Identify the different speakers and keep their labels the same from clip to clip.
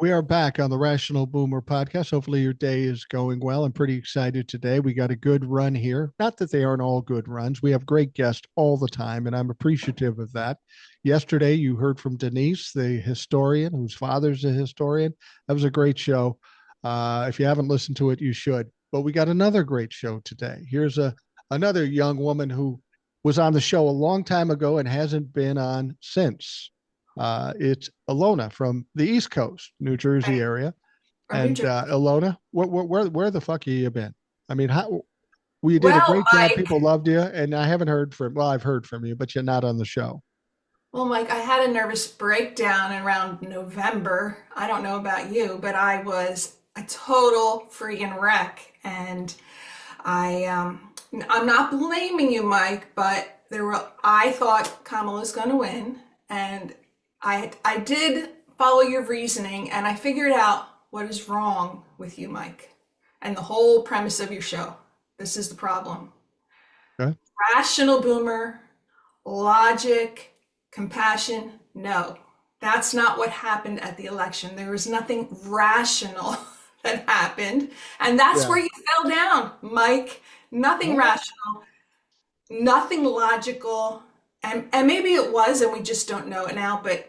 Speaker 1: We are back on the Rational Boomer podcast. Hopefully, your day is going well. I'm pretty excited today. We got a good run here. Not that they aren't all good runs. We have great guests all the time, and I'm appreciative of that. Yesterday, you heard from Denise, the historian, whose father's a historian. That was a great show. If you haven't listened to it, you should. But we got another great show today. Here's another young woman who was on the show a long time ago and hasn't been on since. It's Ilona from the East Coast, New Jersey
Speaker 2: Right.
Speaker 1: area.
Speaker 2: From New
Speaker 1: And
Speaker 2: Jersey.
Speaker 1: Ilona, where the fuck have you been? I mean, how well, you did a
Speaker 2: Well,
Speaker 1: great job.
Speaker 2: Mike,
Speaker 1: People loved you, and I haven't heard from. Well, I've heard from you, but you're not on the show.
Speaker 2: I had a nervous breakdown around November. I don't know about you, but I was a total freaking wreck. And I'm not blaming you, Mike, but I thought Kamala's going to win. And I did follow your reasoning and I figured out what is wrong with you, Mike, and the whole premise of your show. This is the problem.
Speaker 1: Okay.
Speaker 2: Rational boomer, logic, compassion. No, that's not what happened at the election. There was nothing rational that happened. And that's
Speaker 1: Yeah.
Speaker 2: where you fell down, Mike. Nothing
Speaker 1: What?
Speaker 2: rational, nothing logical. And maybe it was, and we just don't know it now. But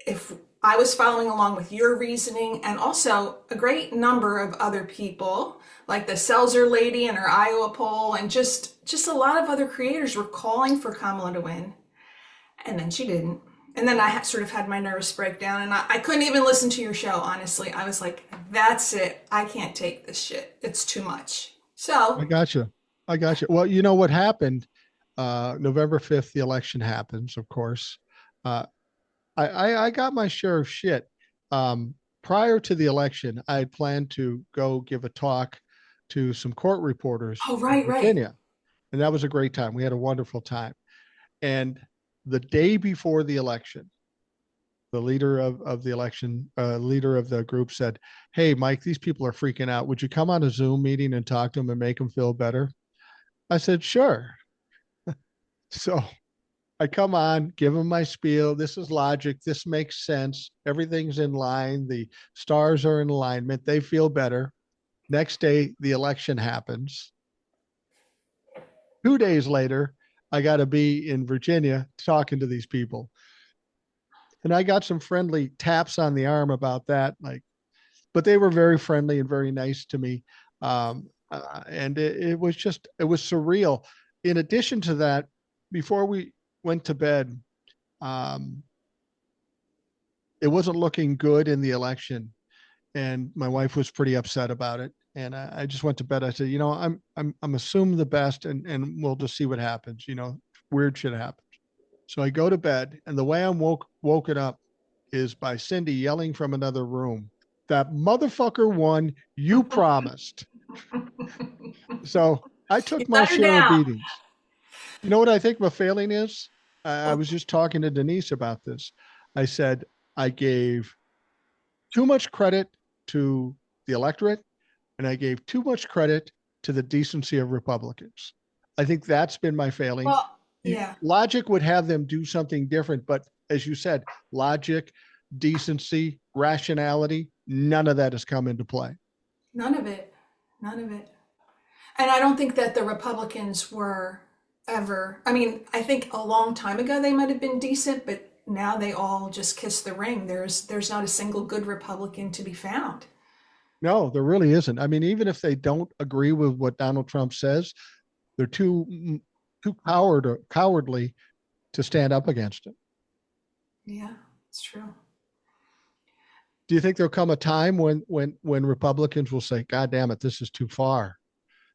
Speaker 2: if I was following along with your reasoning, and also a great number of other people, like the Seltzer lady in her Iowa poll, and just a lot of other creators were calling for Kamala to win, and then she didn't. And then sort of had my nervous breakdown, and I couldn't even listen to your show. Honestly, I was like, "That's it. I can't take this shit. It's too much."
Speaker 1: I
Speaker 2: So,
Speaker 1: got you. I got you. Well, you know what happened? November 5th, the election happens, of course. Uh, I got my share of shit. Prior to the election, I had planned to go give a talk to some court reporters
Speaker 2: oh
Speaker 1: in
Speaker 2: right, right.
Speaker 1: Virginia, and that was a great time. We had a wonderful time. And the day before the election, the leader of the election, leader of the group said, "Hey, Mike, these people are freaking out. Would you come on a Zoom meeting and talk to them and make them feel better?" I said, "Sure." So I come on, give them my spiel. This is logic. This makes sense. Everything's in line. The stars are in alignment. They feel better. Next day, the election happens. 2 days later, I got to be in Virginia talking to these people. And I got some friendly taps on the arm about that. Like, but they were very friendly and very nice to me. And it was just, it was surreal. In addition to that, before we went to bed, um, it wasn't looking good in the election, and my wife was pretty upset about it. And I just went to bed. I said, I'm assuming the best, and we'll just see what happens. Weird shit happens. So I go to bed, and the way I'm woken up is by Cindy yelling from another room, "That motherfucker won. You promised." So I
Speaker 2: You
Speaker 1: took my
Speaker 2: let her
Speaker 1: share of
Speaker 2: down.
Speaker 1: beatings. You know what I think my failing is? I
Speaker 2: Well,
Speaker 1: was just talking to Denise about this. I said I gave too much credit to the electorate, and I gave too much credit to the decency of Republicans. I think that's been my failing.
Speaker 2: yeah,
Speaker 1: Logic would have them do something different, but as you said, logic, decency, rationality, none of that has come into play.
Speaker 2: none of it. None of it. And I don't think that the Republicans were ever, I think a long time ago they might have been decent, but now they all just kiss the ring. There's not a single good Republican to be found.
Speaker 1: No, there really isn't. I mean, even if they don't agree with what Donald Trump says, they're too cowardly to stand up against it.
Speaker 2: Yeah, it's true.
Speaker 1: Do you think there'll come a time when Republicans will say, "God damn it, this is too far.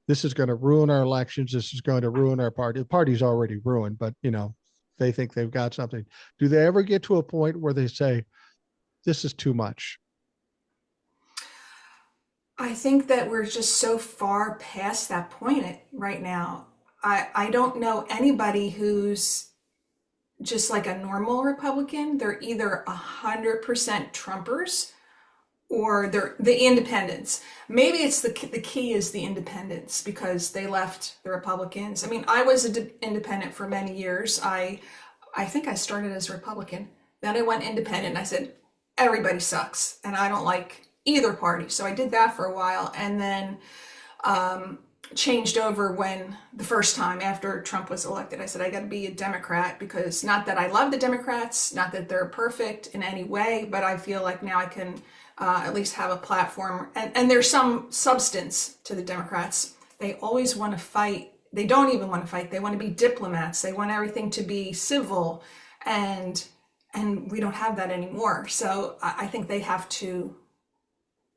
Speaker 1: This is going to ruin our elections. This is going to ruin our party." The party's already ruined, but they think they've got something. Do they ever get to a point where they say, "This is too much"?
Speaker 2: I think that we're just so far past that point right now. I don't know anybody who's just like a normal Republican. They're either 100% Trumpers or they're the independents. Maybe it's the key is the independents because they left the Republicans. I was an independent for many years. I think I started as a Republican. Then I went independent and I said, everybody sucks and I don't like either party. So I did that for a while and then um, changed over when the first time after Trump was elected. I said, I got to be a Democrat because not that I love the Democrats, not that they're perfect in any way, but I feel like now I can at least have a platform. And there's some substance to the Democrats. They always want to fight. They don't even want to fight. They want to be diplomats. They want everything to be civil. And we don't have that anymore. So I think they have to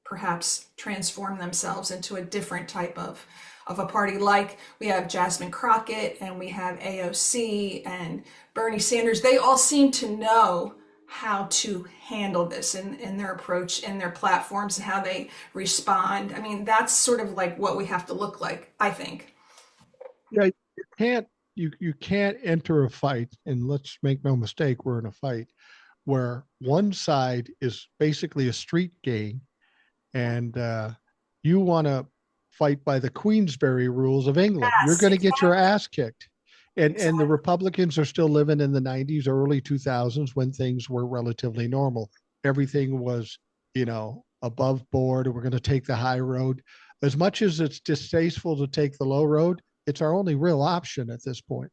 Speaker 2: perhaps transform themselves into a different type of a party. Like we have Jasmine Crockett and we have AOC and Bernie Sanders. They all seem to know how to handle this in their approach and their platforms and how they respond. I mean, that's sort of like what we have to look like, I think.
Speaker 1: Yeah, you can't you can't enter a fight, and let's make no mistake, we're in a fight where one side is basically a street gang, and you want to fight by the Queensberry rules of England. You're
Speaker 2: Yes,
Speaker 1: going to get your
Speaker 2: exactly.
Speaker 1: ass kicked. And the Republicans are still living in the 90s, early 2000s when things were relatively normal. Everything was, above board, and we're going to take the high road. As much as it's distasteful to take the low road, it's our only real option at this point.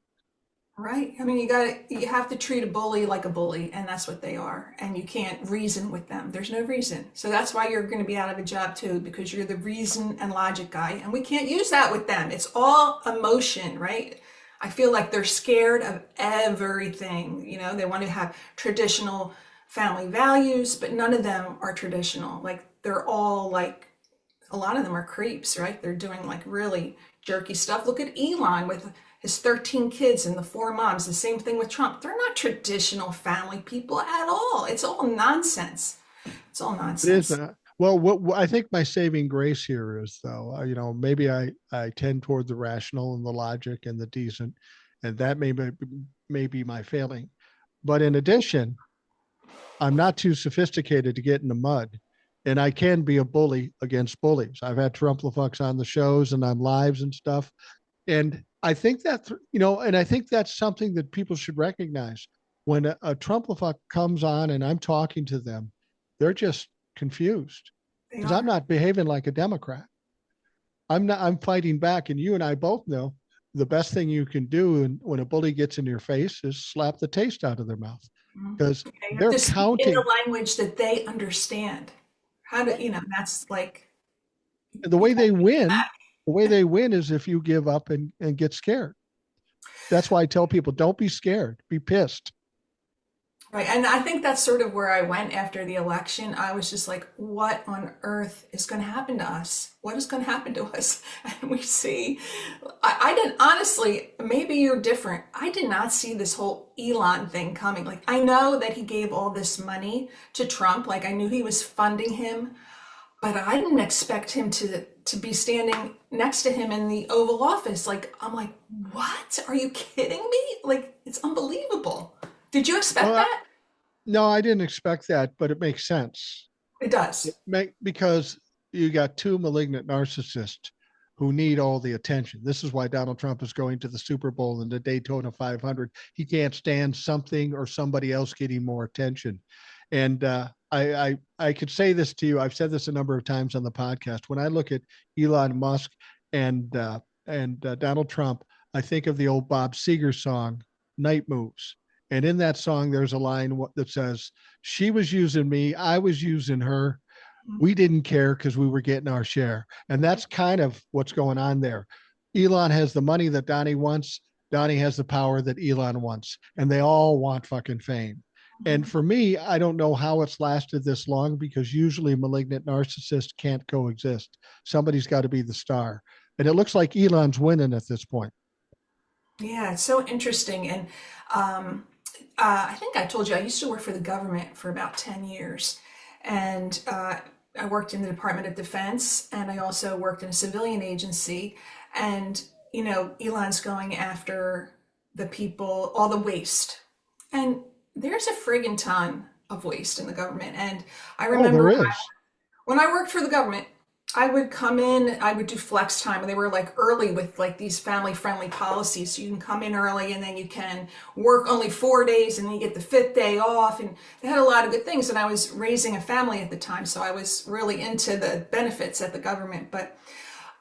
Speaker 2: Right. I mean, you have to treat a bully like a bully, and that's what they are. And you can't reason with them. There's no reason. So that's why you're going to be out of a job too, because you're the reason and logic guy. And we can't use that with them. It's all emotion, right? I feel like they're scared of everything. They want to have traditional family values, but none of them are traditional. Like they're all like a lot of them are creeps, right? They're doing like really jerky stuff. Look at Elon with his 13 kids and the four moms. The same thing with Trump. They're not traditional family people at all. It's all nonsense. It's all
Speaker 1: It is.
Speaker 2: nonsense.
Speaker 1: Well, what I think my saving grace here is, though, maybe I tend toward the rational and the logic and the decent, and that may be my failing. But in addition, I'm not too sophisticated to get in the mud, and I can be a bully against bullies. I've had Trump-Lafucks on the shows and on lives and stuff, and I think and I think that's something that people should recognize. When a Trump-Lafuck comes on and I'm talking to them, they're just confused
Speaker 2: They
Speaker 1: because I'm
Speaker 2: are.
Speaker 1: not behaving like a Democrat. I'm fighting back, and you and I both know the best thing you can do when a bully gets in your face is slap the taste out of their mouth
Speaker 2: Mhm.
Speaker 1: because
Speaker 2: Okay, you have
Speaker 1: they're
Speaker 2: to speak in the
Speaker 1: counting.
Speaker 2: language that they understand. How to, that's like,
Speaker 1: And the way they win is if you give up and get scared. That's why I tell people, don't be scared, be pissed.
Speaker 2: right. And I think that's sort of where I went after the election. I was just like, what on earth is going to happen to us? What is going to happen to us? And we see, I didn't, honestly, maybe you're different. I did not see this whole Elon thing coming. Like, I know that he gave all this money to Trump. Like, I knew he was funding him, but I didn't expect him to be standing next to him in the Oval Office. Like, I'm like, what? Are you kidding me? Like, it's unbelievable. Did you expect
Speaker 1: Well,
Speaker 2: that?
Speaker 1: no, I didn't expect that, but it makes sense.
Speaker 2: It does.
Speaker 1: Because you got two malignant narcissists who need all the attention. This is why Donald Trump is going to the Super Bowl and the Daytona 500. He can't stand something or somebody else getting more attention. And I could say this to you. I've said this a number of times on the podcast. When I look at Elon Musk and Donald Trump, I think of the old Bob Seger song, "Night Moves." And in that song, there's a line that says, "She was using me, I was using her. We didn't care because we were getting our share." And that's kind of what's going on there. Elon has the money that Donnie wants. Donnie has the power that Elon wants. And they all want fucking fame. And for me, I don't know how it's lasted this long because usually malignant narcissists can't coexist. Somebody's got to be the star. And it looks like Elon's winning at this point.
Speaker 2: Yeah, it's so interesting. And I think I told you I used to work for the government for about 10 years. And I worked in the Department of Defense and I also worked in a civilian agency. And, Elon's going after the people, all the waste. And there's a friggin' ton of waste in the government. And I
Speaker 1: Oh, there
Speaker 2: remember
Speaker 1: is.
Speaker 2: when I worked for the government, I would come in, I would do flex time. They were like early with like these family friendly policies. So you can come in early and then you can work only 4 days and then you get the fifth day off. And they had a lot of good things. And I was raising a family at the time. So I was really into the benefits at the government. But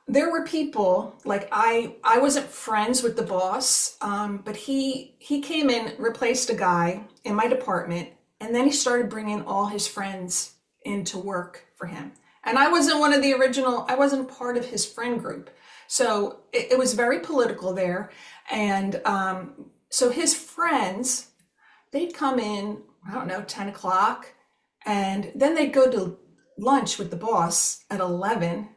Speaker 2: there were people like I wasn't friends with the boss, but he came in, replaced a guy in my department, and then he started bringing all his friends in to work for him. And I wasn't one of the original, I wasn't part of his friend group. So it was very political there. And so his friends, they'd come in, I don't know, 10 o'clock, and then they'd go to lunch with the boss at 11,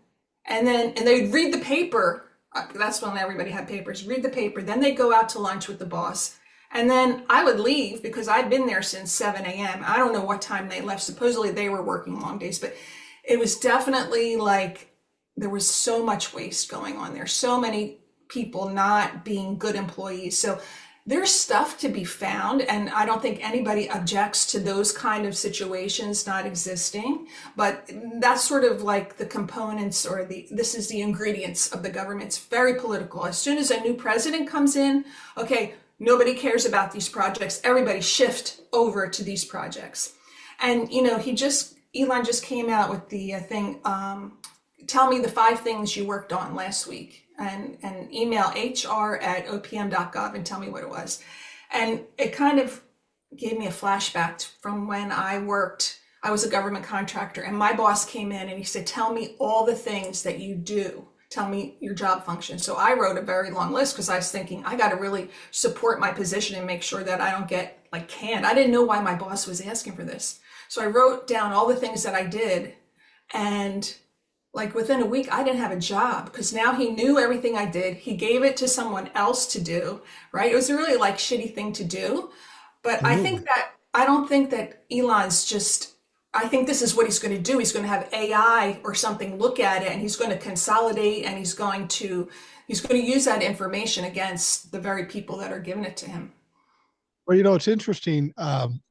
Speaker 2: and they'd read the paper. That's when everybody had papers. Read the paper. Then they'd go out to lunch with the boss. And then I would leave because I'd been there since 7 a.m. I don't know what time they left. Supposedly they were working long days, but it was definitely like there was so much waste going on there. So many people not being good employees. So there's stuff to be found, and I don't think anybody objects to those kind of situations not existing, but that's sort of like the components, or this is the ingredients of the government. It's very political. As soon as a new president comes in, okay, nobody cares about these projects. Everybody shift over to these projects. And Elon just came out with the thing, tell me the 5 things you worked on last week, and email hr@opm.gov and tell me what it was. And it kind of gave me a flashback from when I was a government contractor, and my boss came in and he said, tell me all the things that you do. Tell me your job function. So I wrote a very long list because I was thinking, I got to really support my position and make sure that I don't get like canned. I didn't know why my boss was asking for this. So I wrote down all the things that I did, and like within a week, I didn't have a job because now he knew everything I did. He gave it to someone else to do, right? It was a really like shitty thing to do. But I don't think that Elon's just, I think this is what he's going to do. He's going to have AI or something look at it, and he's going to consolidate, and he's going to use that information against the very people that are giving it to him.
Speaker 1: Well, it's interesting.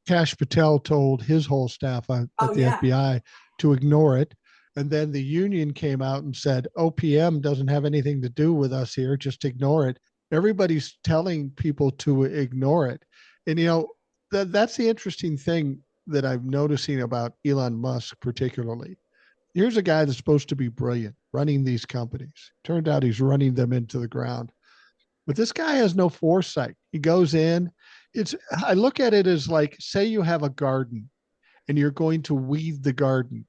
Speaker 1: Kash Patel told his whole staff at
Speaker 2: Oh
Speaker 1: the
Speaker 2: yeah.
Speaker 1: FBI to ignore it. And then the union came out and said, OPM doesn't have anything to do with us here. Just ignore it. Everybody's telling people to ignore it. And, that's the interesting thing that I'm noticing about Elon Musk, particularly. Here's a guy that's supposed to be brilliant running these companies. Turned out he's running them into the ground. But this guy has no foresight. He goes in. I look at it as like, say you have a garden and you're going to weed the garden.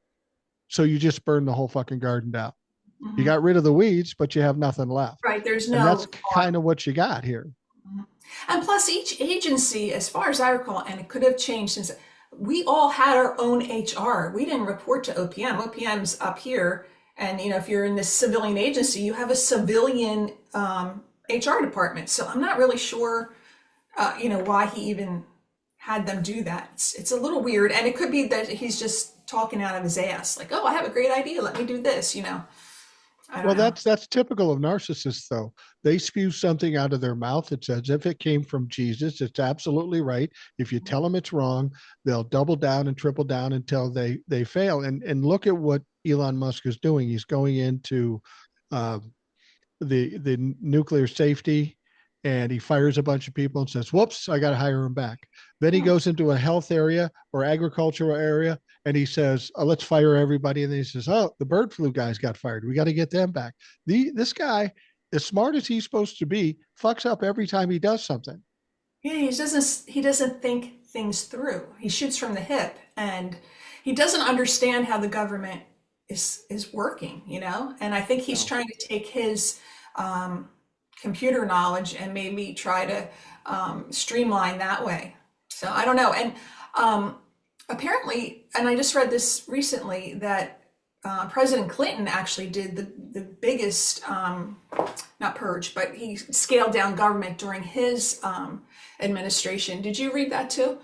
Speaker 1: So you just burn the whole fucking garden down. You
Speaker 2: Mhm.
Speaker 1: got rid of the weeds, but you have nothing left.
Speaker 2: Right. There's
Speaker 1: And
Speaker 2: no
Speaker 1: that's
Speaker 2: thought.
Speaker 1: kind of what you got here.
Speaker 2: Mhm. And plus, each agency, as far as I recall, and it could have changed since, we all had our own HR. We didn't report to OPM. OPM's up here. And, if you're in this civilian agency, you have a civilian HR department. So I'm not really sure, why he even had them do that. It's a little weird. And it could be that he's just talking out of his ass. Like, oh, I have a great idea. Let me do this, I don't
Speaker 1: Well,
Speaker 2: know.
Speaker 1: that's typical of narcissists, though. They spew something out of their mouth. It's as if it came from Jesus. It's absolutely right. If you tell them it's wrong, they'll double down and triple down until they fail. And look at what Elon Musk is doing. He's going into uh, the nuclear safety, and he fires a bunch of people and says, whoops, I got to hire him back. Then he
Speaker 2: Hmm.
Speaker 1: goes into a health area or agricultural area, and he says, oh, let's fire everybody. And then he says, oh, the bird flu guys got fired. We got to get them back. This guy, as smart as he's supposed to be, fucks up every time he does something.
Speaker 2: Yeah, he doesn't think things through. He shoots from the hip, and he doesn't understand how the government is working, And I think he's
Speaker 1: No.
Speaker 2: trying to take his um, computer knowledge and maybe try to streamline that way. So I don't know. And um, apparently, and I just read this recently, that President Clinton actually did the biggest, not purge, but he scaled down government during his administration. Did you read that too?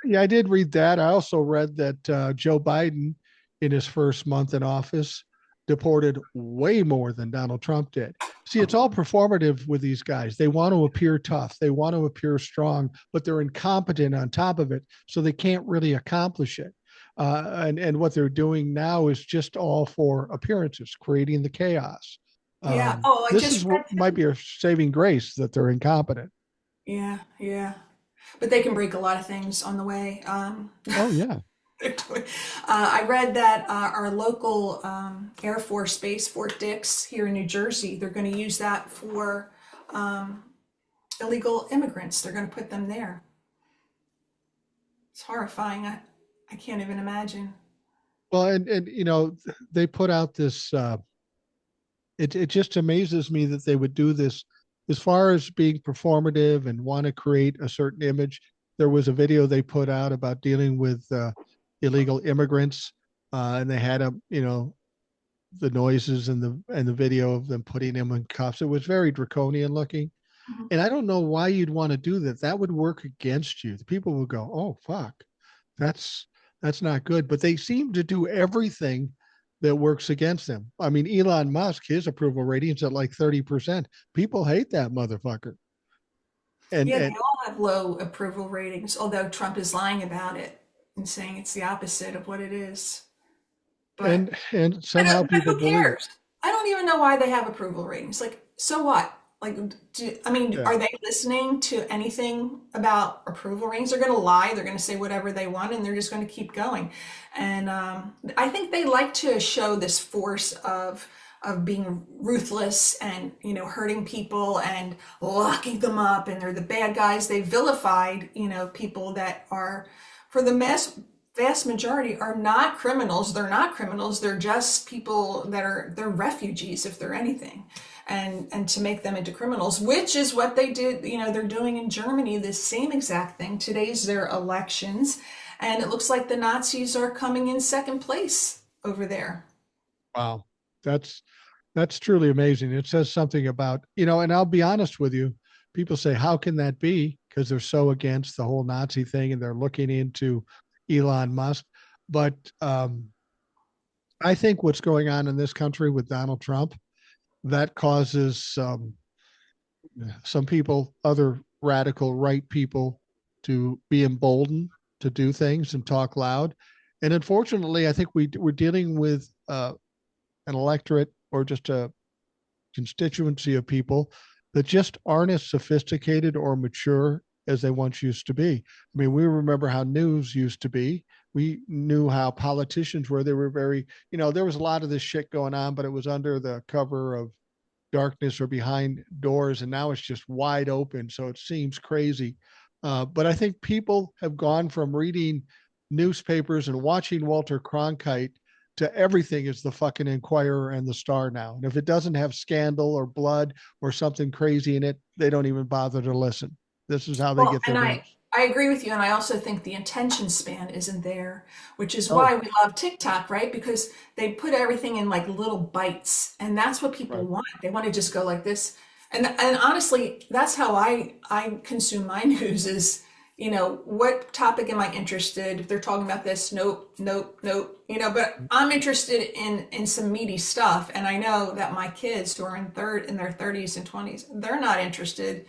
Speaker 1: Yeah, I did read that. I also read that Joe Biden, in his first month in office, deported way more than Donald Trump did. See, it's all performative with these guys. They want to appear tough, they want to appear strong, but they're incompetent on top of it, so they can't really accomplish it. And what they're doing now is just all for appearances, creating the chaos.
Speaker 2: Yeah. Oh, I
Speaker 1: This
Speaker 2: just
Speaker 1: is what
Speaker 2: read
Speaker 1: might be a saving grace that they're incompetent.
Speaker 2: Yeah, yeah. But they can break a lot of things on the way.
Speaker 1: Oh yeah.
Speaker 2: I read that our local Air Force Base, Fort Dix, here in New Jersey, they're going to use that for um, illegal immigrants. They're going to put them there. It's horrifying. I can't even imagine.
Speaker 1: Well, and they put out this. It just amazes me that they would do this. As far as being performative and want to create a certain image, there was a video they put out about dealing with illegal immigrants, and they had the noises and the video of them putting them in cuffs. It was very draconian looking.
Speaker 2: Mhm.
Speaker 1: And I don't know why you'd want to do that. That would work against you. The people would go, "Oh fuck, that's that's not good." But they seem to do everything that works against them. I mean, Elon Musk, his approval rating's at like 30%. People hate that motherfucker. And
Speaker 2: Yeah, they
Speaker 1: and
Speaker 2: all have low approval ratings, although Trump is lying about it and saying it's the opposite of what it is. But
Speaker 1: and somehow
Speaker 2: But
Speaker 1: people
Speaker 2: who
Speaker 1: believe it.
Speaker 2: cares? I don't even know why they have approval ratings. Like, so what? Like, I mean,
Speaker 1: Yeah.
Speaker 2: are they listening to anything about approval ratings? They're going to lie. They're going to say whatever they want, and they're just going to keep going. And I think they like to show this force of being ruthless and hurting people and locking them up, and they're the bad guys. They vilified people that are, for the vast majority, are not criminals. They're not criminals. They're just people they're refugees, if they're anything. And to make them into criminals, which is what they did, they're doing in Germany, the same exact thing. Today's their elections, and it looks like the Nazis are coming in second place over there.
Speaker 1: Wow. That's that's truly amazing. It says something about, and I'll be honest with you, people say, how can that be? Because they're so against the whole Nazi thing and they're looking into Elon Musk. But I think what's going on in this country with Donald Trump, that causes some people, other radical right people, to be emboldened to do things and talk loud. And unfortunately, I think we're dealing with an electorate or just a constituency of people that just aren't as sophisticated or mature as they once used to be. I mean, we remember how news used to be. We knew how politicians were. They were very, there was a lot of this shit going on, but it was under the cover of darkness or behind doors. And now it's just wide open. So it seems crazy. But I think people have gone from reading newspapers and watching Walter Cronkite to everything is the fucking Inquirer and the Star now. And if it doesn't have scandal or blood or something crazy in it, they don't even bother to listen. This is how they
Speaker 2: Well,
Speaker 1: get their
Speaker 2: and
Speaker 1: news.
Speaker 2: I agree with you, and I also think the attention span isn't there, which is
Speaker 1: Oh,
Speaker 2: why we love TikTok, right? Because they put everything in like little bites, and that's what people
Speaker 1: right.
Speaker 2: want. They want to just go like this. And honestly, that's how I consume my news is, what topic am I interested? If they're talking about this, nope, nope, nope. But I'm interested in some meaty stuff, and I know that my kids who are in their 30s and 20s, they're not interested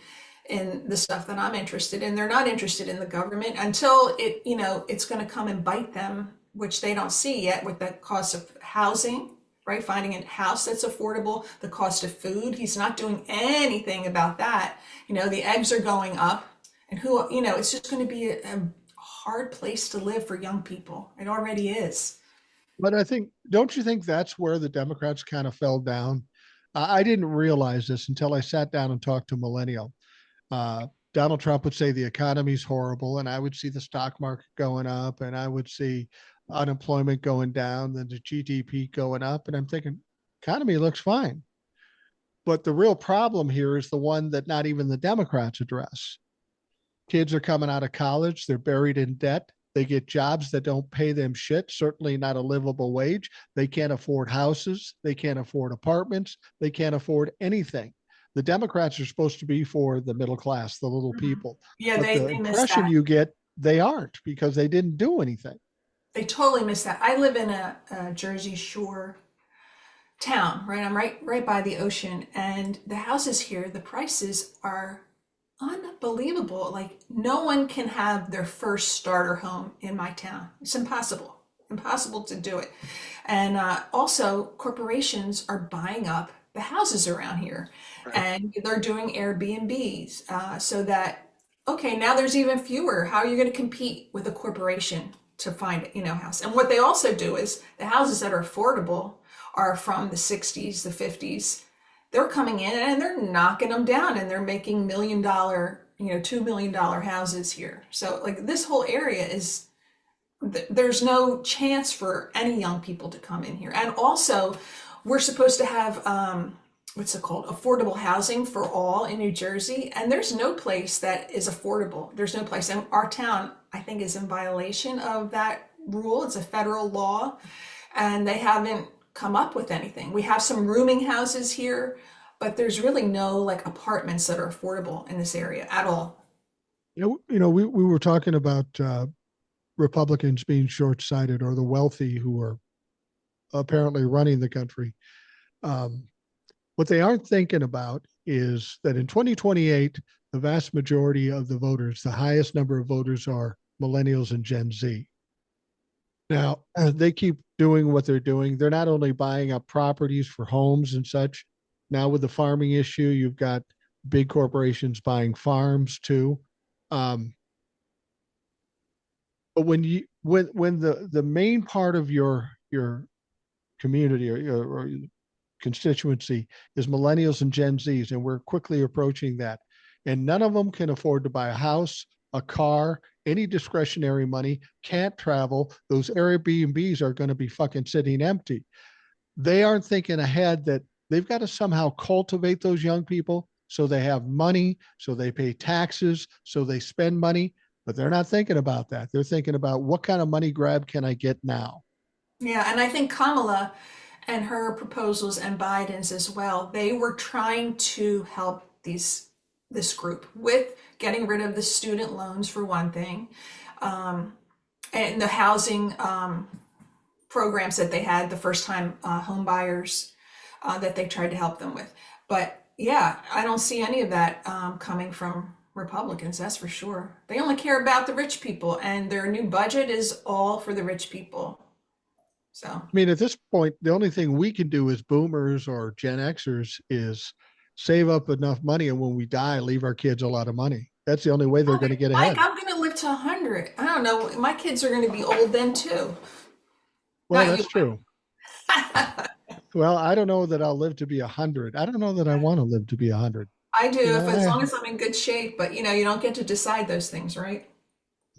Speaker 2: in the stuff that I'm interested in. They're not interested in the government until it's going to come and bite them, which they don't see yet with the cost of housing, right? Finding a house that's affordable, the cost of food. He's not doing anything about that. The eggs are going up, and it's just going to be a hard place to live for young people. It already is.
Speaker 1: But I think, don't you think that's where the Democrats kind of fell down? I didn't realize this until I sat down and talked to a millennial. Donald Trump would say the economy's horrible, and I would see the stock market going up, and I would see unemployment going down, then the GDP going up, and I'm thinking, economy looks fine. But the real problem here is the one that not even the Democrats address. Kids are coming out of college, they're buried in debt. They get jobs that don't pay them shit, certainly not a livable wage. They can't afford houses. They can't afford apartments. They can't afford anything. The Democrats are supposed to be for the middle class, the little
Speaker 2: Mhm.
Speaker 1: people.
Speaker 2: Yeah,
Speaker 1: But the
Speaker 2: they miss
Speaker 1: impression
Speaker 2: that.
Speaker 1: you get, they aren't because they didn't do anything.
Speaker 2: They totally miss that. I live in a Jersey Shore town, right? I'm right by the ocean, and the houses here, the prices are unbelievable. Like, no one can have their first starter home in my town. It's impossible. impossible to do it. And also, corporations are buying up the houses around here,
Speaker 1: Right.
Speaker 2: and they're doing Airbnbs so that, okay, now there's even fewer. How are you going to compete with a corporation to find, a house? And what they also do is the houses that are affordable are from the 60s, the 50s. They're coming in and they're knocking them down, and they're making $1 million, $2 million houses here. So like this whole area is, there's no chance for any young people to come in here. And also, we're supposed to have what's it called? Affordable housing for all in New Jersey, and there's no place that is affordable. There's no place, and our town, I think, is in violation of that rule. It's a federal law, and they haven't come up with anything. We have some rooming houses here, but there's really no like apartments that are affordable in this area at all.
Speaker 1: We were talking about Republicans being short-sighted, or the wealthy who are apparently running the country. Um, what they aren't thinking about is that in 2028, the vast majority of the voters, the highest number of voters, are millennials and Gen Z. Now, they keep doing what they're doing. They're not only buying up properties for homes and such. Now, with the farming issue, you've got big corporations buying farms too. Um, but when the main part of your community or constituency is millennials and Gen Zs, and we're quickly approaching that, and none of them can afford to buy a house, a car, any discretionary money, can't travel. Those Airbnbs are going to be fucking sitting empty. They aren't thinking ahead that they've got to somehow cultivate those young people so they have money, so they pay taxes, so they spend money. But they're not thinking about that. They're thinking about what kind of money grab can I get now?
Speaker 2: Yeah, and I think Kamala and her proposals and Biden's as well, they were trying to help this group with getting rid of the student loans for one thing, um, and the housing programs that they had the first time home buyers that they tried to help them with. But yeah, I don't see any of that coming from Republicans, that's for sure. They only care about the rich people, and their new budget is all for the rich people. So,
Speaker 1: I mean, at this point, the only thing we can do as boomers or Gen Xers is save up enough money, and when we die, leave our kids a lot of money. That's the only way they're
Speaker 2: oh,
Speaker 1: going to get
Speaker 2: Mike,
Speaker 1: ahead.
Speaker 2: I'm going to live to 100. I don't know. My kids are going to be old then too.
Speaker 1: Well,
Speaker 2: Not you,
Speaker 1: that's true.
Speaker 2: Mike.
Speaker 1: Well, I don't know that I'll live to be 100. I don't know that I want to live to be 100.
Speaker 2: I do,
Speaker 1: You
Speaker 2: if
Speaker 1: know,
Speaker 2: as long as I'm in good shape. But you don't get to decide those things, right?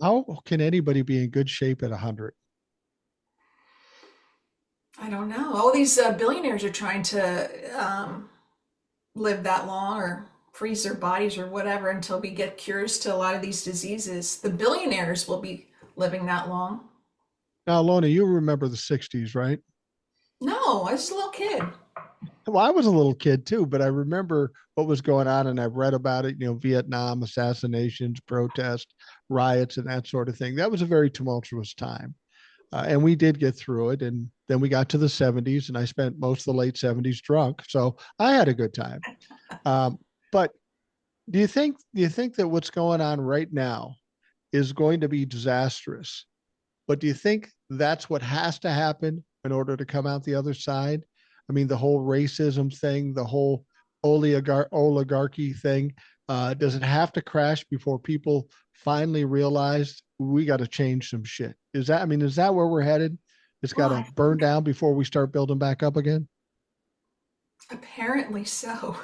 Speaker 1: how can anybody be in good shape at 100?
Speaker 2: I don't know. All these billionaires are trying to live that long or freeze their bodies or whatever until we get cures to a lot of these diseases. The billionaires will be living that long.
Speaker 1: Now, Lona, you remember the 60s, right?
Speaker 2: No, I was a little kid.
Speaker 1: Well, I was a little kid too, but I remember what was going on, and I've read about it, Vietnam, assassinations, protests, riots, and that sort of thing. That was a very tumultuous time. And we did get through it. And then we got to the 70s, and I spent most of the late 70s drunk. So I had a good time. But do you think that what's going on right now is going to be disastrous? But do you think that's what has to happen in order to come out the other side? I mean, the whole racism thing, the whole oligarchy thing, does it have to crash before people finally realize we got to change some shit? Is that where we're headed? It's got
Speaker 2: Well,
Speaker 1: to burn down before we start building back up again.
Speaker 2: apparently so.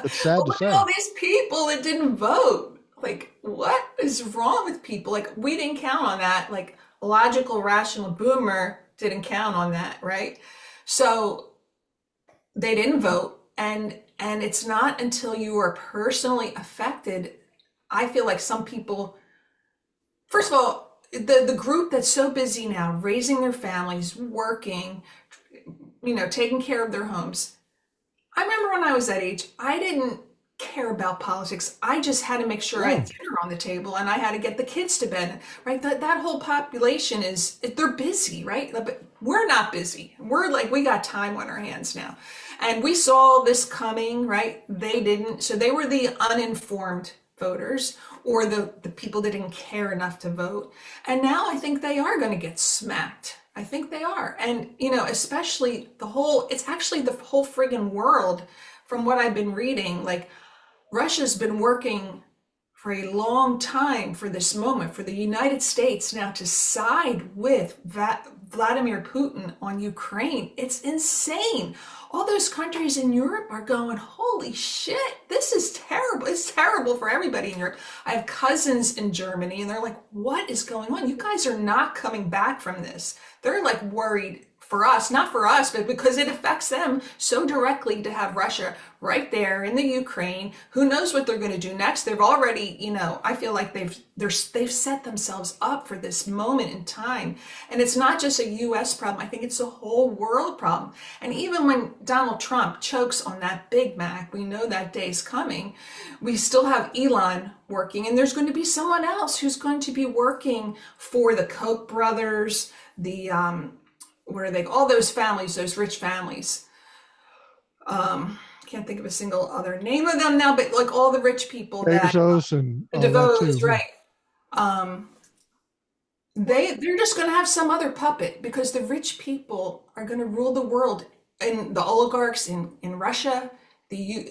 Speaker 1: It's sad
Speaker 2: But
Speaker 1: to
Speaker 2: look at all
Speaker 1: say.
Speaker 2: these people that didn't vote. Like, what is wrong with people? Like, we didn't count on that. Like, logical, rational boomer didn't count on that, right? So they didn't vote, and it's not until you are personally affected. I feel like some people, first of all, the group that's so busy now, raising their families, working, taking care of their homes. I remember when I was that age, I didn't care about politics. I just had to make sure I had
Speaker 1: No.
Speaker 2: dinner on the table and I had to get the kids to bed, right? That whole population they're busy, right? But we're not busy. We're like, we got time on our hands now. And we saw this coming, right? They didn't. So they were the uninformed voters. or the people that didn't care enough to vote. And now I think they are going to get smacked. I think they are. And, especially it's actually the whole friggin' world, from what I've been reading. Like, Russia's been working for a long time for this moment, for the United States now to side with Vladimir Putin on Ukraine. It's insane. All those countries in Europe are going, holy shit, this is terrible. It's terrible for everybody in Europe. I have cousins in Germany and they're like, what is going on? You guys are not coming back from this. They're like worried for us, not for us, but because it affects them so directly to have Russia right there in the Ukraine. Who knows what they're going to do next? They've already, I feel like they've set themselves up for this moment in time. And it's not just a US problem. I think it's a whole world problem. And even when Donald Trump chokes on that Big Mac, we know that day's coming. We still have Elon working, and there's going to be someone else who's going to be working for the Koch brothers, the where are they, all those families, those rich families. Can't think of a single other name of them now, but like all the rich people that
Speaker 1: Bezos and all that
Speaker 2: DeVos,
Speaker 1: too.
Speaker 2: right? They're just going to have some other puppet, because the rich people are going to rule the world, and the oligarchs in Russia,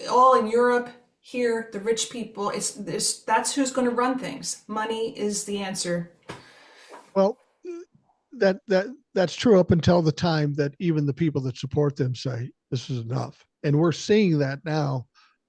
Speaker 2: all in Europe. Here, the rich people, that's who's going to run things. Money is the answer.
Speaker 1: Well, that's true up until the time that even the people that support them say this is enough. And we're seeing that now,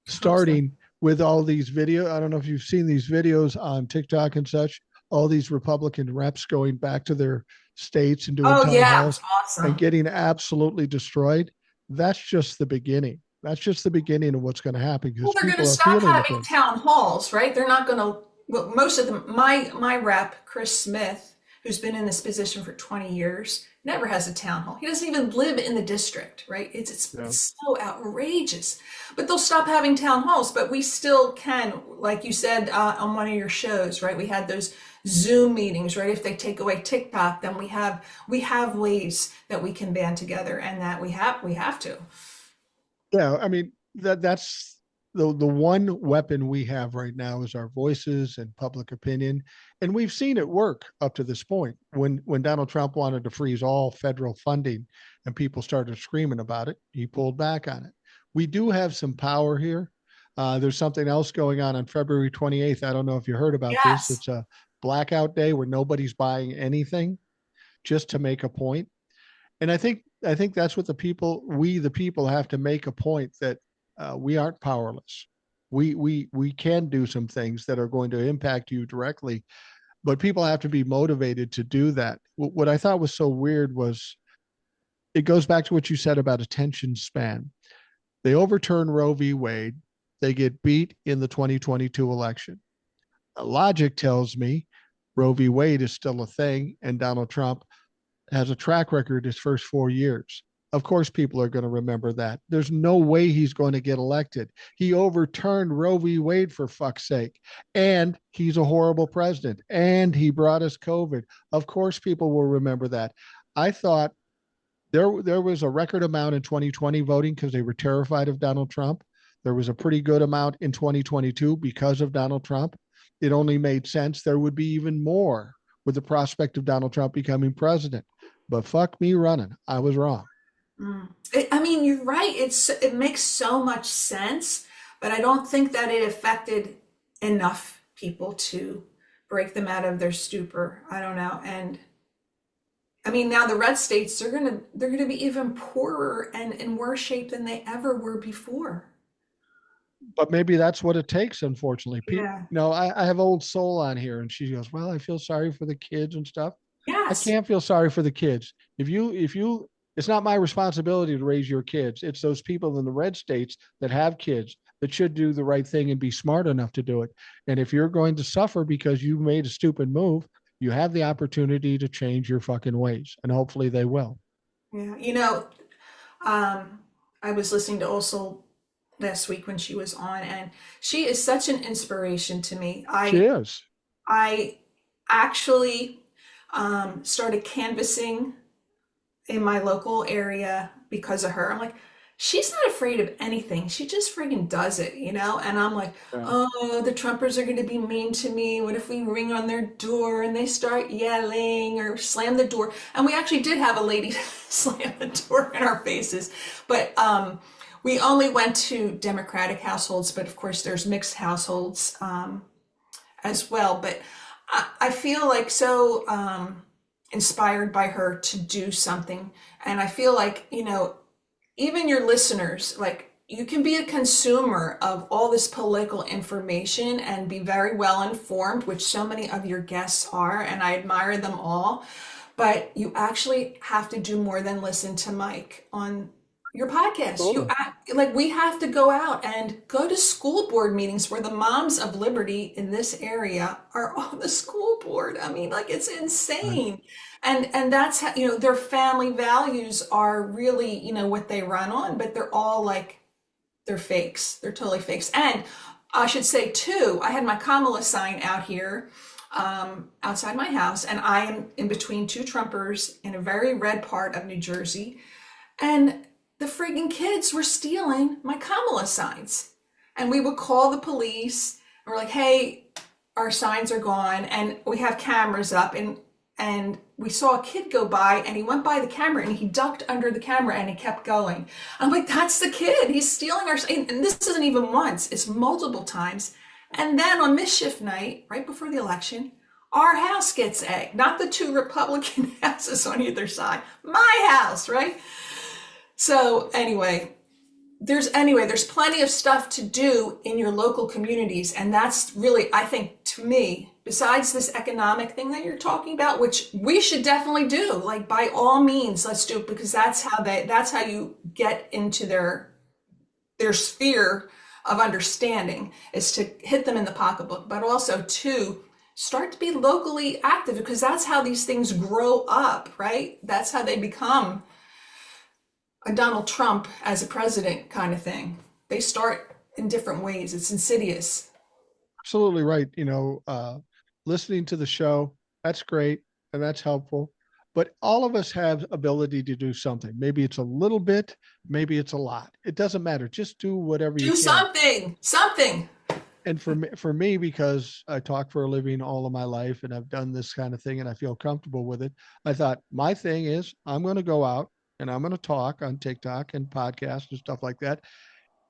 Speaker 1: starting with all these videos. I don't know if you've seen these videos on TikTok and such, all these Republican reps going back to their states and doing town halls
Speaker 2: awesome.
Speaker 1: and getting absolutely destroyed. That's just the beginning. That's just the beginning of what's going to happen, because
Speaker 2: Well, they're going to
Speaker 1: people are
Speaker 2: stop
Speaker 1: feeling
Speaker 2: having
Speaker 1: it.
Speaker 2: town halls, right? They're not going to, well, most of them, my rep, Chris Smith, who's been in this position for 20 years, never has a town hall. He doesn't even live in the district, right? It's so outrageous. But they'll stop having town halls, but we still can, like you said on one of your shows, right? We had those Zoom meetings, right? If they take away TikTok, then we have ways that we can band together, and that we have to.
Speaker 1: Yeah, I mean that's the one weapon we have right now is our voices and public opinion, and we've seen it work up to this point. When Donald Trump wanted to freeze all federal funding, and people started screaming about it, he pulled back on it. We do have some power here. There's something else going on February 28th. I don't know if you heard about this.
Speaker 2: Yes.
Speaker 1: It's a blackout day where nobody's buying anything, just to make a point. And I think that's what we the people have to make a point that we aren't powerless. We can do some things that are going to impact you directly, but people have to be motivated to do that. What I thought was so weird was, it goes back to what you said about attention span. They overturn Roe v. Wade. They get beat in the 2022 election. Logic tells me Roe v. Wade is still a thing, and Donald Trump has a track record his first 4 years. Of course, people are going to remember that. There's no way he's going to get elected. He overturned Roe v. Wade, for fuck's sake. And he's a horrible president. And he brought us COVID. Of course, people will remember that. I thought there was a record amount in 2020 voting because they were terrified of Donald Trump. There was a pretty good amount in 2022 because of Donald Trump. It only made sense there would be even more with the prospect of Donald Trump becoming president. But fuck me running. I was wrong.
Speaker 2: I mean, you're right. It makes so much sense, but I don't think that it affected enough people to break them out of their stupor. I don't know. And I mean, now the red states, they're gonna be even poorer and in worse shape than they ever were before.
Speaker 1: But maybe that's what it takes, unfortunately.
Speaker 2: Yeah.
Speaker 1: I have old soul on here, and she goes, well, I feel sorry for the kids and stuff. I
Speaker 2: Yes.
Speaker 1: can't feel sorry for the kids. If you it's not my responsibility to raise your kids. It's those people in the red states that have kids that should do the right thing and be smart enough to do it. And if you're going to suffer because you made a stupid move, you have the opportunity to change your fucking ways, and hopefully they will.
Speaker 2: Yeah. I was listening to also last week when she was on, and she is such an inspiration to me.
Speaker 1: She is.
Speaker 2: I actually started canvassing in my local area because of her. I'm like, she's not afraid of anything. She just freaking does it, you know? And I'm like,
Speaker 1: Yeah.
Speaker 2: oh, the Trumpers are going to be mean to me. What if we ring on their door and they start yelling or slam the door? And we actually did have a lady slam the door in our faces. But we only went to Democratic households, but of course there's mixed households as well. But I feel like so inspired by her to do something. And I feel like, you know, even your listeners, like you can be a consumer of all this political information and be very well informed, which so many of your guests are, and I admire them all. But you actually have to do more than listen to Mike on your podcast.
Speaker 1: Absolutely.
Speaker 2: Like we have to go out and go to school board meetings where the moms of liberty in this area are on the school board. I mean, like it's
Speaker 1: Right.
Speaker 2: insane. And that's how, you know, their family values are really, you know, what they run on, but they're all like they're fakes. They're totally fakes. And I should say too, I had my Kamala sign out here outside my house, and I am in between two Trumpers in a very red part of New Jersey. And the friggin' kids were stealing my Kamala signs. And we would call the police and we're like, hey, our signs are gone. And we have cameras up, and we saw a kid go by and he went by the camera and he ducked under the camera and he kept going. I'm like, that's the kid. He's stealing our signs. And this isn't even once, it's multiple times. And then on mischief night, right before the election, our house gets egged, not the two Republican houses on either side, my house, right? So there's plenty of stuff to do in your local communities, and that's really, I think, to me, besides this economic thing that you're talking about, which we should definitely do, like by all means, let's do it, because that's how you get into their sphere of understanding, is to hit them in the pocketbook, but also to start to be locally active, because that's how these things grow up, right? That's how they become a Donald Trump as a president kind of thing. They start in different ways. It's insidious.
Speaker 1: Absolutely right. Listening to the show, that's great and that's helpful. But all of us have ability to do something. Maybe it's a little bit, maybe it's a lot. It doesn't matter. Just do whatever you
Speaker 2: Do
Speaker 1: can.
Speaker 2: something, something.
Speaker 1: And for me, because I talk for a living all of my life and I've done this kind of thing and I feel comfortable with it, I thought my thing is I'm going to go out and I'm going to talk on TikTok and podcasts and stuff like that.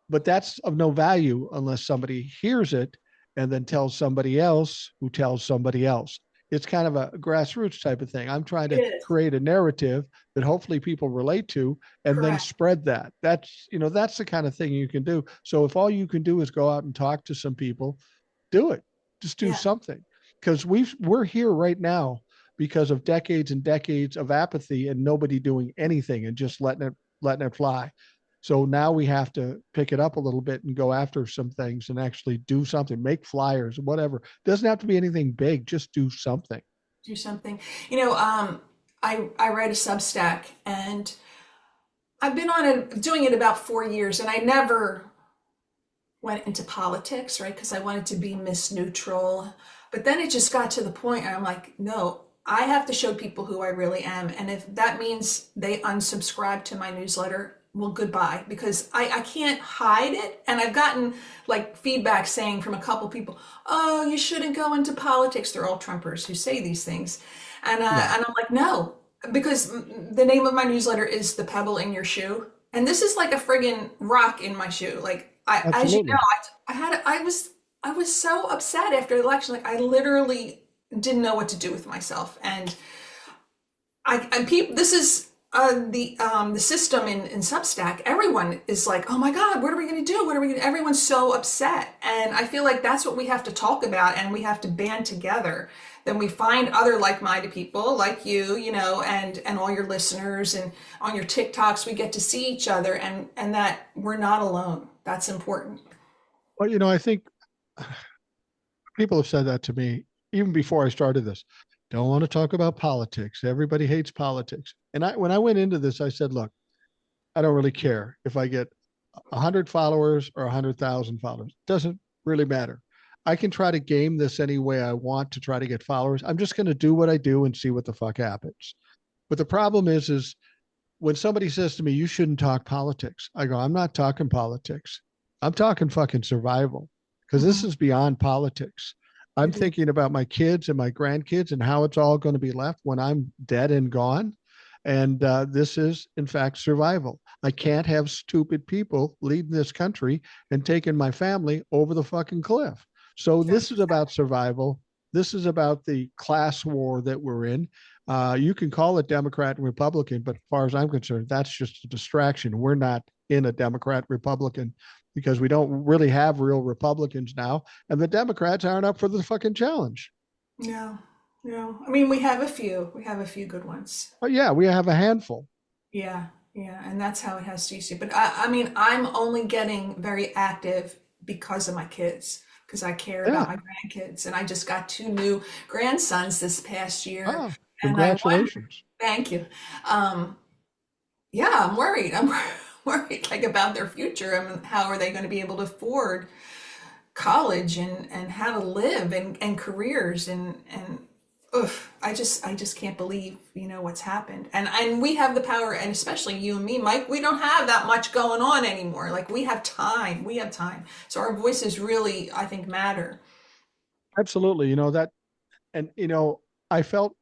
Speaker 1: But that's of no value unless somebody hears it and then tells somebody else who tells somebody else. It's kind of a grassroots type of thing. I'm trying
Speaker 2: It
Speaker 1: to
Speaker 2: is.
Speaker 1: create a narrative that hopefully people relate to and then
Speaker 2: Correct.
Speaker 1: spread that. That's the kind of thing you can do. So if all you can do is go out and talk to some people, do it. Just do
Speaker 2: Yeah.
Speaker 1: something. Because we're here right now because of decades and decades of apathy and nobody doing anything and just letting it fly. So now we have to pick it up a little bit and go after some things and actually do something, make flyers, whatever. Doesn't have to be anything big, just do something.
Speaker 2: Do something. You know, I write a Substack, and I've been on it doing it about 4 years, and I never went into politics, right? Because I wanted to be Miss Neutral. But then it just got to the point where I'm like, no, I have to show people who I really am. And if that means they unsubscribe to my newsletter, well, goodbye, because I can't hide it. And I've gotten like feedback saying from a couple people, oh, you shouldn't go into politics. They're all Trumpers who say these things.
Speaker 1: Yeah,
Speaker 2: And I'm like, no, because the name of my newsletter is The Pebble in Your Shoe. And this is like a friggin' rock in my shoe. Like as you know,
Speaker 1: absolutely.
Speaker 2: I was so upset after the election. Like I literally didn't know what to do with myself. And this is the system in Substack. Everyone is like, oh my God, what are we going to do? What are we going to? Everyone's so upset. And I feel like that's what we have to talk about, and we have to band together. Then we find other like-minded people like you know, and all your listeners, and on your TikToks, we get to see each other, and that we're not alone. That's important.
Speaker 1: Well, I think people have said that to me even before I started this. Don't want to talk about politics. Everybody hates politics. And when I went into this, I said, look, I don't really care if I get 100 followers or 100,000 followers. It doesn't really matter. I can try to game this any way I want to try to get followers. I'm just going to do what I do and see what the fuck happens. But the problem is when somebody says to me, you shouldn't talk politics, I go, I'm not talking politics. I'm talking fucking survival because this
Speaker 2: Mhm.
Speaker 1: is beyond politics. I'm
Speaker 2: It is.
Speaker 1: thinking about my kids and my grandkids and how it's all going to be left when I'm dead and gone. And this is, in fact, survival. I can't have stupid people leading this country and taking my family over the fucking cliff. So this
Speaker 2: That's
Speaker 1: is about survival. This is about the class war that we're in. You can call it Democrat and Republican, but as far as I'm concerned, that's just a distraction. We're not in a Democrat Republican because we don't really have real Republicans now, and the Democrats aren't up for the fucking challenge.
Speaker 2: yeah, yeah. I mean, we have a few. We have a few good ones.
Speaker 1: But yeah, we have a handful.
Speaker 2: Yeah, yeah, and that's how it has to be. But I mean, I'm only getting very active because of my kids, because I care
Speaker 1: Yeah.
Speaker 2: about my grandkids, and I just got two new grandsons this past year,
Speaker 1: Oh,
Speaker 2: and I wonder,
Speaker 1: congratulations.
Speaker 2: thank you. Um, yeah, I'm worried. I'm worried like about their future. I mean, how are they going to be able to afford college and how to live and careers and oof, I just can't believe what's happened and we have the power and especially you and me, Mike, we don't have that much going on anymore. Like we have time, so our voices really, I think, matter.
Speaker 1: Absolutely. You know that, and I felt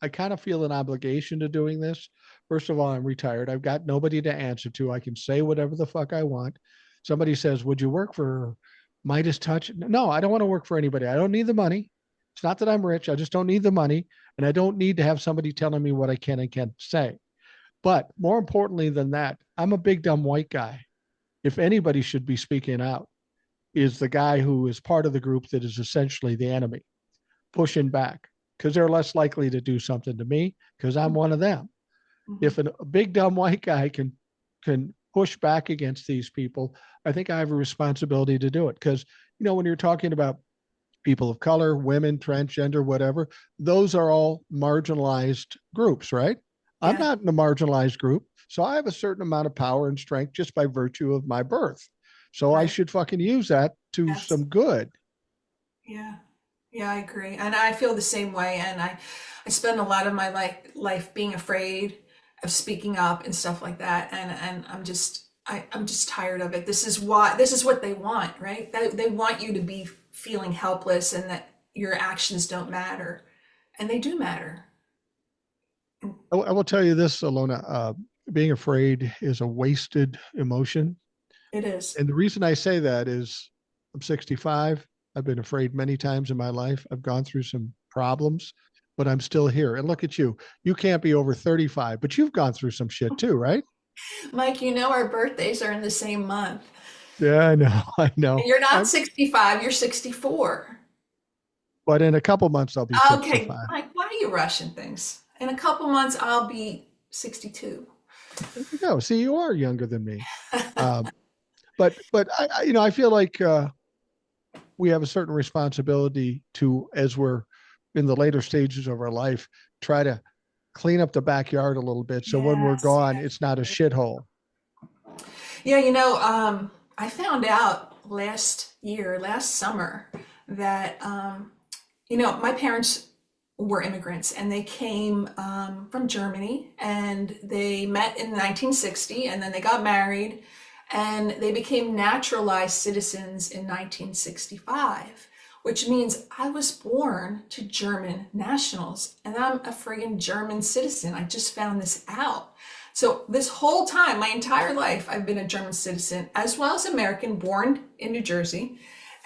Speaker 1: I kind of feel an obligation to doing this. First of all, I'm retired. I've got nobody to answer to. I can say whatever the fuck I want. Somebody says, "Would you work for Midas Touch?" No, I don't want to work for anybody. I don't need the money. It's not that I'm rich. I just don't need the money, and I don't need to have somebody telling me what I can and can't say. But more importantly than that, I'm a big dumb white guy. If anybody should be speaking out, is the guy who is part of the group that is essentially the enemy pushing back because they're less likely to do something to me because I'm one of them.
Speaker 2: Mhm.
Speaker 1: If a big dumb white guy can push back against these people, I think I have a responsibility to do it. Because when you're talking about people of color, women, transgender, whatever, those are all marginalized groups, right? I'm
Speaker 2: Yeah,
Speaker 1: not in a marginalized group, so I have a certain amount of power and strength just by virtue of my birth. So I
Speaker 2: right.
Speaker 1: should fucking use that to
Speaker 2: Yes.
Speaker 1: some good.
Speaker 2: Yeah. Yeah, I agree. And I feel the same way. And I spend a lot of my life being afraid of speaking up and stuff like that. And I'm just tired of it. This is what they want, right? They want you to be feeling helpless and that your actions don't matter. And they do matter.
Speaker 1: I will tell you this, Ilona. Being afraid is a wasted emotion.
Speaker 2: It is.
Speaker 1: And the reason I say that is I'm 65. I've been afraid many times in my life. I've gone through some problems, but I'm still here. And look at you. You can't be over 35, but you've gone through some shit too, right?
Speaker 2: Mike, our birthdays are in the same month.
Speaker 1: Yeah, I know. I
Speaker 2: And
Speaker 1: know.
Speaker 2: you're not 65, you're 64.
Speaker 1: But in a couple months, I'll be
Speaker 2: Okay,
Speaker 1: 65.
Speaker 2: Mike, why are you rushing things? In a couple months, I'll be 62.
Speaker 1: There you go. See, you are younger than me. Um, but I feel like we have a certain responsibility to, as we're in the later stages of our life, try to clean up the backyard a little bit. So when we're
Speaker 2: Yes,
Speaker 1: gone, it's not a shithole.
Speaker 2: yeah, I found out last summer, that, my parents were immigrants and they came from Germany and they met in 1960 and then they got married and they became naturalized citizens in 1965, which means I was born to German nationals and I'm a friggin' German citizen. I just found this out. So this whole time, my entire life, I've been a German citizen as well as American, born in New Jersey,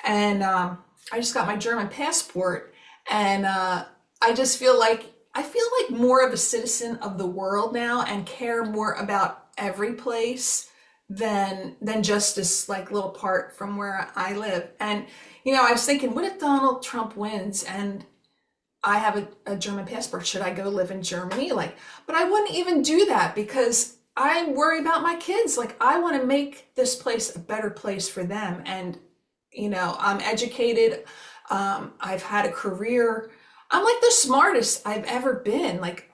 Speaker 2: and I just got my German passport, and I feel like more of a citizen of the world now and care more about every place than just this like little part from where I live. And I was thinking, what if Donald Trump wins and I have a German passport? Should I go live in Germany? Like, but I wouldn't even do that because I worry about my kids. Like, I want to make this place a better place for them. And, I'm educated. I've had a career. I'm like the smartest I've ever been. Like,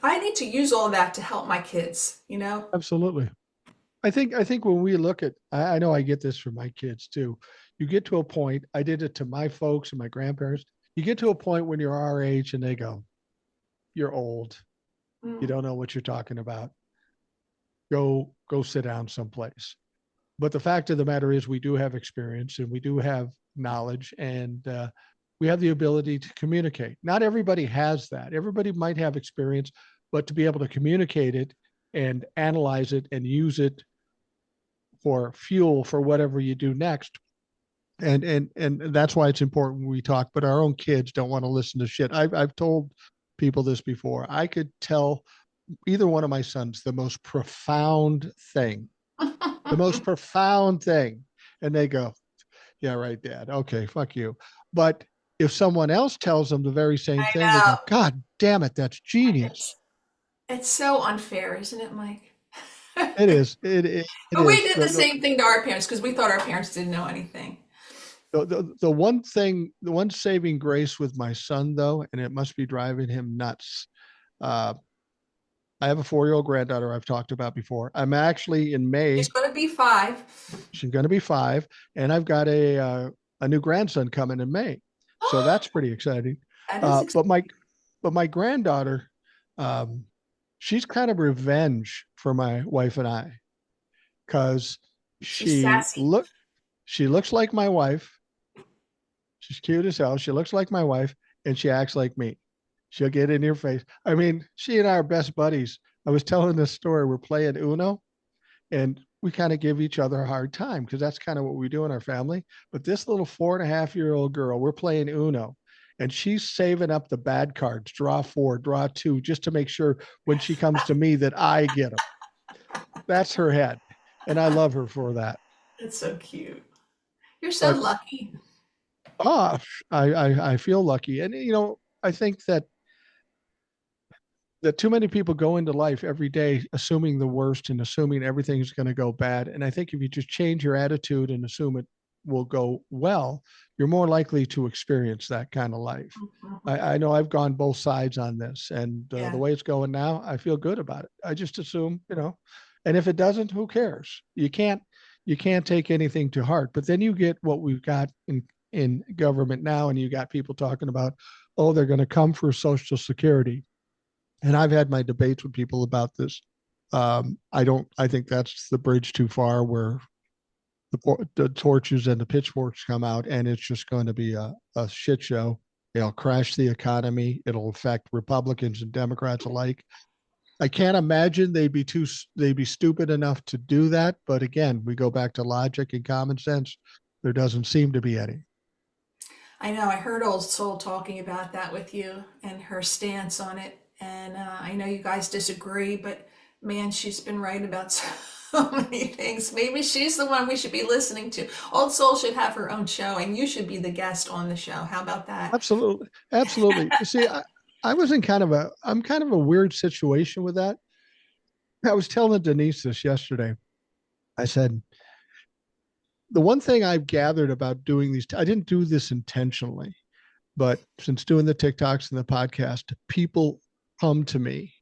Speaker 2: I need to use all of that to help my kids.
Speaker 1: Absolutely. I think when we look at, I know I get this from my kids too. You get to a point, I did it to my folks and my grandparents. You get to a point when you're our age and they go, you're old. You
Speaker 2: Mm.
Speaker 1: don't know what you're talking about. Go sit down someplace. But the fact of the matter is, we do have experience and we do have knowledge, and we have the ability to communicate. Not everybody has that. Everybody might have experience, but to be able to communicate it and analyze it and use it for fuel for whatever you do next. And that's why it's important we talk. But our own kids don't want to listen to shit. I've told people this before. I could tell either one of my sons the most profound thing, and they go, "Yeah, right, Dad. Okay, fuck you." But if someone else tells them the very same
Speaker 2: I
Speaker 1: thing, they go,
Speaker 2: know.
Speaker 1: "God damn it, that's genius."
Speaker 2: It's so unfair, isn't it, Mike?
Speaker 1: It is. It
Speaker 2: But we
Speaker 1: is.
Speaker 2: did the same thing to our parents because we thought our parents didn't know anything.
Speaker 1: The one thing, the one saving grace with my son, though, and it must be driving him nuts. Uh, I have a 4-year-old granddaughter I've talked about before. I'm actually in
Speaker 2: She's
Speaker 1: May.
Speaker 2: going to be 5.
Speaker 1: She's going to be 5, and I've got a new grandson coming in May, so that's pretty exciting.
Speaker 2: That is
Speaker 1: But my granddaughter, um, she's kind of revenge for my wife and I, because
Speaker 2: she's
Speaker 1: she
Speaker 2: sassy.
Speaker 1: look she looks like my wife. She's cute as hell. She looks like my wife, and she acts like me. She'll get in your face. I mean, she and I are best buddies. I was telling this story. We're playing Uno, and we kind of give each other a hard time because that's kind of what we do in our family. But this little 4.5-year-old girl, we're playing Uno, and she's saving up the bad cards, draw 4, draw 2, just to make sure when she comes to me that I get them. That's her head, and I love her for that.
Speaker 2: It's so cute. You're so
Speaker 1: But
Speaker 2: lucky.
Speaker 1: ah, I feel lucky, and I think that too many people go into life every day assuming the worst and assuming everything's going to go bad. And I think if you just change your attitude and assume it will go well, you're more likely to experience that kind of life.
Speaker 2: Mhm.
Speaker 1: I know I've gone both sides on this, and the
Speaker 2: Yeah,
Speaker 1: way it's going now, I feel good about it. I just assume, and if it doesn't, who cares? You can't take anything to heart. But then you get what we've got in government now, and you got people talking about, oh, they're going to come for Social Security, and I've had my debates with people about this. I think that's the bridge too far, where the torches and the pitchforks come out, and it's just going to be a shit show. It'll crash the economy. It'll affect Republicans and Democrats alike. I can't imagine they'd be stupid enough to do that. But again, we go back to logic and common sense. There doesn't seem to be any.
Speaker 2: I know. I heard Old Soul talking about that with you and her stance on it. And I know you guys disagree, but man, she's been right about so many things. Maybe she's the one we should be listening to. Old Soul should have her own show, and you should be the guest on the show. How about that?
Speaker 1: Absolutely, absolutely. See, I was in I'm kind of a weird situation with that. I was telling Denise this yesterday. I said, the one thing I've gathered about doing I didn't do this intentionally, but since doing the TikToks and the podcast, people come to me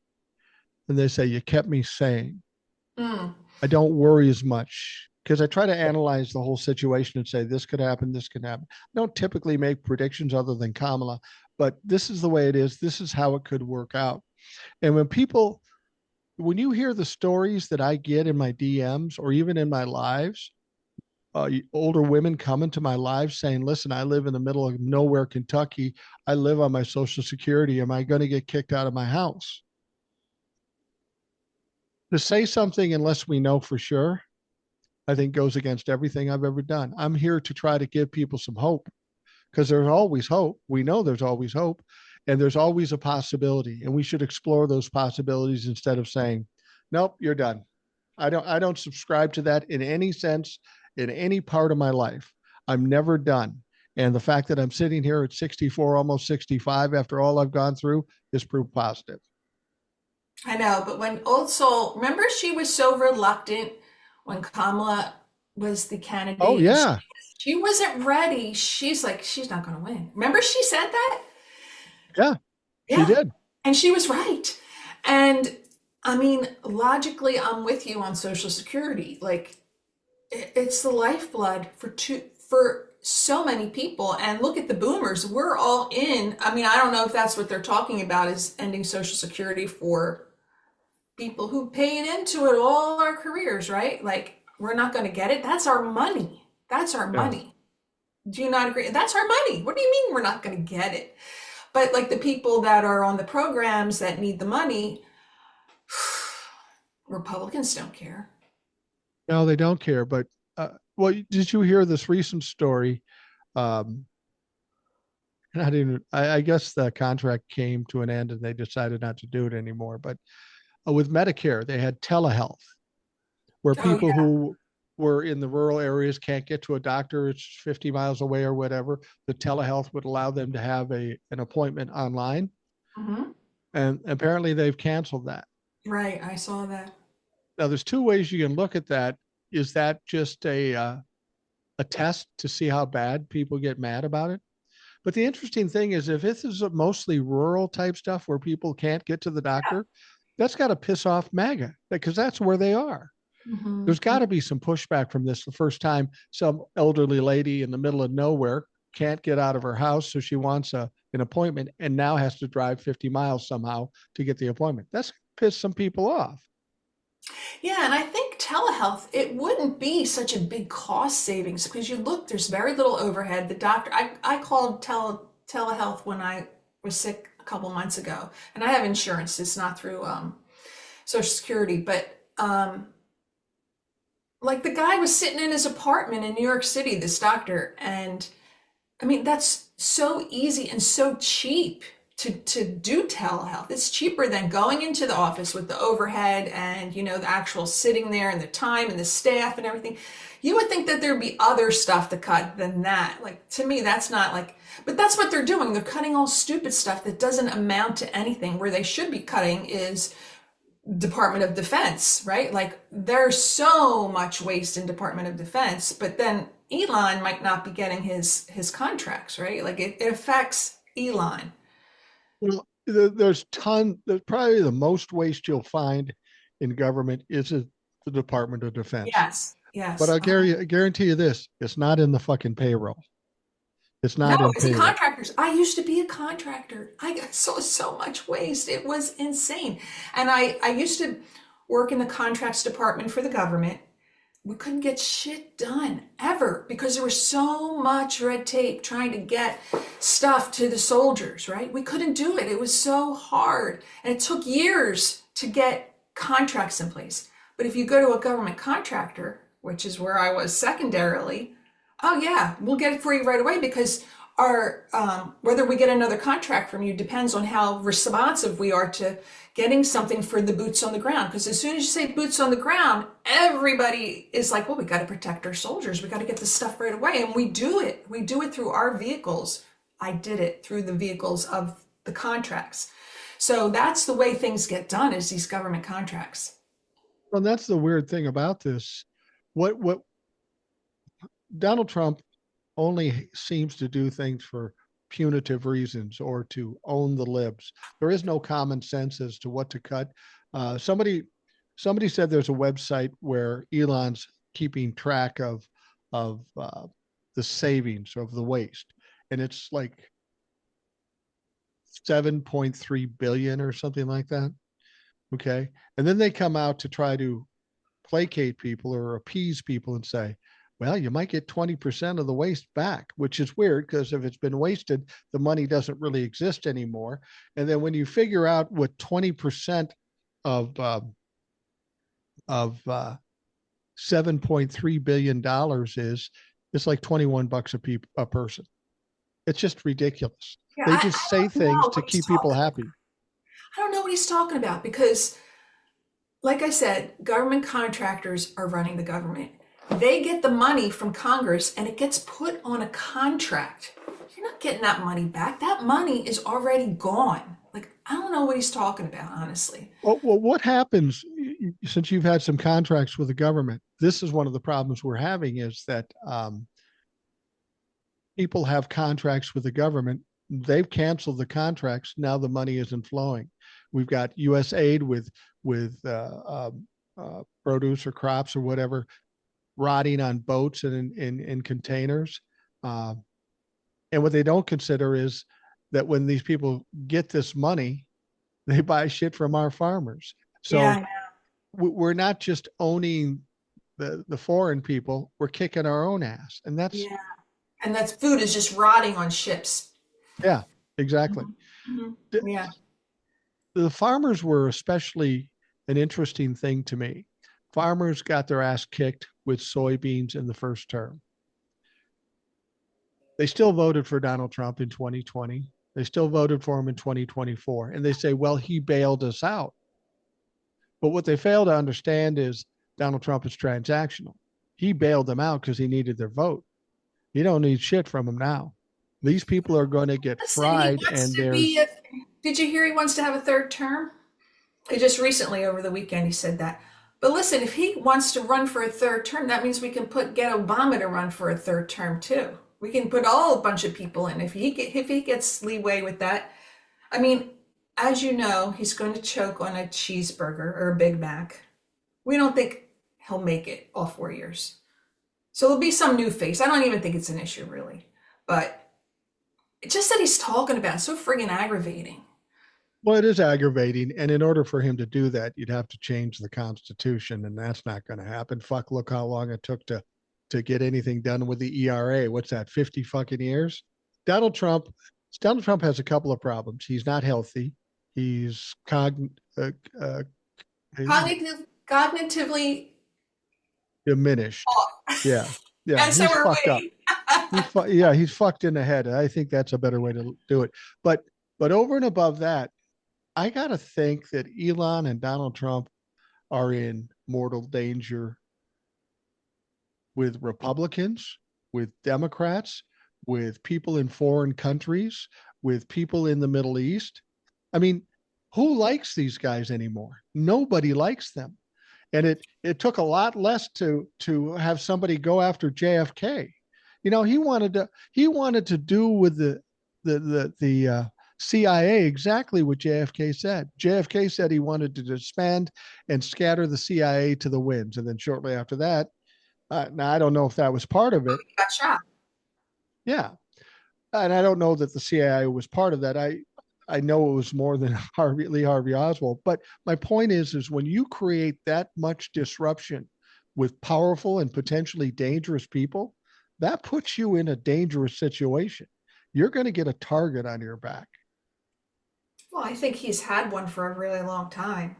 Speaker 1: and they say, you kept me sane.
Speaker 2: Mm,
Speaker 1: I don't worry as much because I try to analyze the whole situation and say, this could happen, this could happen. I don't typically make predictions other than Kamala, but this is the way it is. This is how it could work out. And when you hear the stories that I get in my DMs or even in my lives, older women come into my live saying, listen, I live in the middle of nowhere, Kentucky. I live on my Social Security. Am I going to get kicked out of my house? To say something unless we know for sure, I think goes against everything I've ever done. I'm here to try to give people some hope, because there's always hope. We know there's always hope, and there's always a possibility. And we should explore those possibilities instead of saying, nope, you're done. I don't subscribe to that in any sense, in any part of my life. I'm never done. And the fact that I'm sitting here at 64, almost 65, after all I've gone through, is proof positive.
Speaker 2: I know, but when Old Soul, remember she was so reluctant when Kamala was the
Speaker 1: Oh
Speaker 2: candidate and
Speaker 1: yeah,
Speaker 2: she wasn't ready. She's like, she's not going to win. Remember she said that?
Speaker 1: yeah, she
Speaker 2: Yeah.
Speaker 1: did.
Speaker 2: And she was right. And I mean, logically, I'm with you on Social Security. Like, it's the lifeblood for so many people. And look at the boomers. We're all in. I mean, I don't know if that's what they're talking about is ending Social Security for people who paid into it all our careers, right? Like, we're not going to get it. That's our money. That's our
Speaker 1: Yeah.
Speaker 2: money. Do you not agree? That's our money. What do you mean we're not going to get it? But like the people that are on the programs that need the money, Republicans don't care.
Speaker 1: No, they don't care. But well, did you hear this recent story? Um, and I didn't. I guess the contract came to an end, and they decided not to do it anymore. But with Medicare, they had telehealth, where
Speaker 2: Oh,
Speaker 1: people
Speaker 2: yeah.
Speaker 1: who were in the rural areas can't get to a doctor, it's 50 miles away or whatever. The telehealth would allow them to have an appointment online,
Speaker 2: Hmm.
Speaker 1: and apparently they've canceled that.
Speaker 2: Right. I saw that.
Speaker 1: Now, there's two ways you can look at that. Is that just a test to see how bad people get mad about it? But the interesting thing is, if this is a mostly rural type stuff where people can't get to the doctor, that's got to piss off MAGA because that's where they are.
Speaker 2: Hmm.
Speaker 1: There's got to be some pushback from this the first time some elderly lady in the middle of nowhere can't get out of her house, so she wants an appointment and now has to drive 50 miles somehow to get the appointment. That's pissed some people off.
Speaker 2: Yeah, and I think telehealth, it wouldn't be such a big cost savings because you look, there's very little overhead. The doctor, I called telehealth when I was sick a couple months ago, and I have insurance. It's not through Social Security, but like the guy was sitting in his apartment in New York City, this doctor, and I mean, that's so easy and so cheap to do telehealth. It's cheaper than going into the office with the overhead and, the actual sitting there and the time and the staff and everything. You would think that there'd be other stuff to cut than that. Like, to me, that's not like, but that's what they're doing. They're cutting all stupid stuff that doesn't amount to anything. Where they should be cutting is Department of Defense, right? Like there's so much waste in Department of Defense, but then Elon might not be getting his contracts, right? Like it affects Elon.
Speaker 1: Well, there's probably the most waste you'll find in government is at the Department of Defense.
Speaker 2: Yes,
Speaker 1: But
Speaker 2: yes.
Speaker 1: I'll guarantee you this, it's not in the fucking payroll. It's
Speaker 2: No,
Speaker 1: not in
Speaker 2: it's in
Speaker 1: payroll.
Speaker 2: contractors. I used to be a contractor. I got so much waste. It was insane. And I used to work in the contracts department for the government. We couldn't get shit done ever because there was so much red tape trying to get stuff to the soldiers, right? We couldn't do it. It was so hard. And it took years to get contracts in place. But if you go to a government contractor, which is where I was secondarily, oh yeah, we'll get it for you right away because our whether we get another contract from you depends on how responsive we are to getting something for the boots on the ground. Because as soon as you say boots on the ground, everybody is like, well, we got to protect our soldiers. We got to get this stuff right away, and we do it. We do it through our vehicles. I did it through the vehicles of the contracts. So that's the way things get done is these government contracts.
Speaker 1: Well, that's the weird thing about this. What Donald Trump only seems to do things for punitive reasons or to own the libs. There is no common sense as to what to cut. Somebody said there's a website where Elon's keeping track of the savings of the waste, and it's like 7.3 billion or something like that. Okay, and then they come out to try to placate people or appease people and say, well, you might get 20% of the waste back, which is weird because if it's been wasted, the money doesn't really exist anymore. And then when you figure out what 20% of $7.3 billion is, it's like 21 bucks a person. It's just ridiculous.
Speaker 2: Yeah,
Speaker 1: They
Speaker 2: I
Speaker 1: just say
Speaker 2: don't
Speaker 1: things
Speaker 2: know
Speaker 1: to
Speaker 2: what he's
Speaker 1: keep people
Speaker 2: talking about.
Speaker 1: happy.
Speaker 2: I don't know what he's talking about because like I said, government contractors are running the government. They get the money from Congress and it gets put on a contract. You're not getting that money back. That money is already gone. Like, I don't know what he's talking about, honestly.
Speaker 1: Well, what happens since you've had some contracts with the government? This is one of the problems we're having is that people have contracts with the government. They've canceled the contracts. Now the money isn't flowing. We've got U.S. aid with produce or crops or whatever rotting on boats and in containers. Uh, and what they don't consider is that when these people get this money, they buy shit from our farmers. So
Speaker 2: Yeah,
Speaker 1: we're not just owning the foreign people, we're kicking our own ass. And that's,
Speaker 2: yeah. And that food is just rotting on ships.
Speaker 1: yeah, exactly.
Speaker 2: Mhm, mhm. Yeah,
Speaker 1: The farmers were especially an interesting thing to me. Farmers got their ass kicked with soybeans in the first term. They still voted for Donald Trump in 2020. They still voted for him in 2024. And they say, well, he bailed us out. But what they fail to understand is Donald Trump is transactional. He bailed them out because he needed their vote. You don't need shit from him now. These people are going to get
Speaker 2: listen, he
Speaker 1: fried,
Speaker 2: wants
Speaker 1: and
Speaker 2: to be
Speaker 1: there's,
Speaker 2: a, did you hear he wants to have a third term? He just recently over the weekend he said that. But listen, if he wants to run for a third term, that means we can get Obama to run for a third term too. We can put a bunch of people in if he gets leeway with that. I mean, as you know, he's going to choke on a cheeseburger or a Big Mac. We don't think he'll make it all 4 years. So there'll be some new face. I don't even think it's an issue really. But it's just that he's talking about it, so friggin' aggravating.
Speaker 1: well, it is aggravating. And in order for him to do that, you'd have to change the Constitution, and that's not going to happen. Fuck, look how long it took to get anything done with the ERA. What's that, 50 fucking years? Donald Trump, Donald Trump has a couple of problems. He's not healthy. He's uh,
Speaker 2: Cognitively
Speaker 1: diminished. Yeah.
Speaker 2: off.
Speaker 1: Yeah.
Speaker 2: And so
Speaker 1: He's
Speaker 2: are
Speaker 1: fucked up.
Speaker 2: we.
Speaker 1: Yeah, he's fucked in the head. I think that's a better way to do it. But over and above that, I got to think that Elon and Donald Trump are in mortal danger with Republicans, with Democrats, with people in foreign countries, with people in the Middle East. I mean, who likes these guys anymore? Nobody likes them. And it took a lot less to have somebody go after JFK. You know, he wanted to do with the CIA exactly what JFK said. JFK said he wanted to disband and scatter the CIA to the winds, and then shortly after that, now I don't know if that was part of it.
Speaker 2: Got shot.
Speaker 1: Yeah, and I don't know that the CIA was part of that. I know it was more than Lee Harvey Oswald. But my point is when you create that much disruption with powerful and potentially dangerous people, that puts you in a dangerous situation. You're going to get a target on your back.
Speaker 2: Well, I think he's had one for a really long time.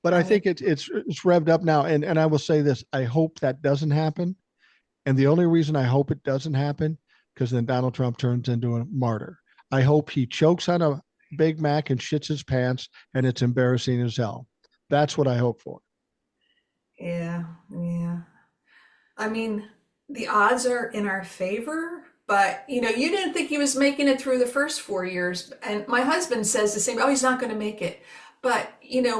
Speaker 1: But I
Speaker 2: I mean,
Speaker 1: think it's revved up now. And I will say this: I hope that doesn't happen. And the only reason I hope it doesn't happen, because then Donald Trump turns into a martyr. I hope he chokes on a Big Mac and shits his pants, and it's embarrassing as hell. That's what I hope for.
Speaker 2: yeah, yeah. I mean, the odds are in our favor, but you didn't think he was making it through the first 4 years. And my husband says the same, oh, he's not going to make it. But,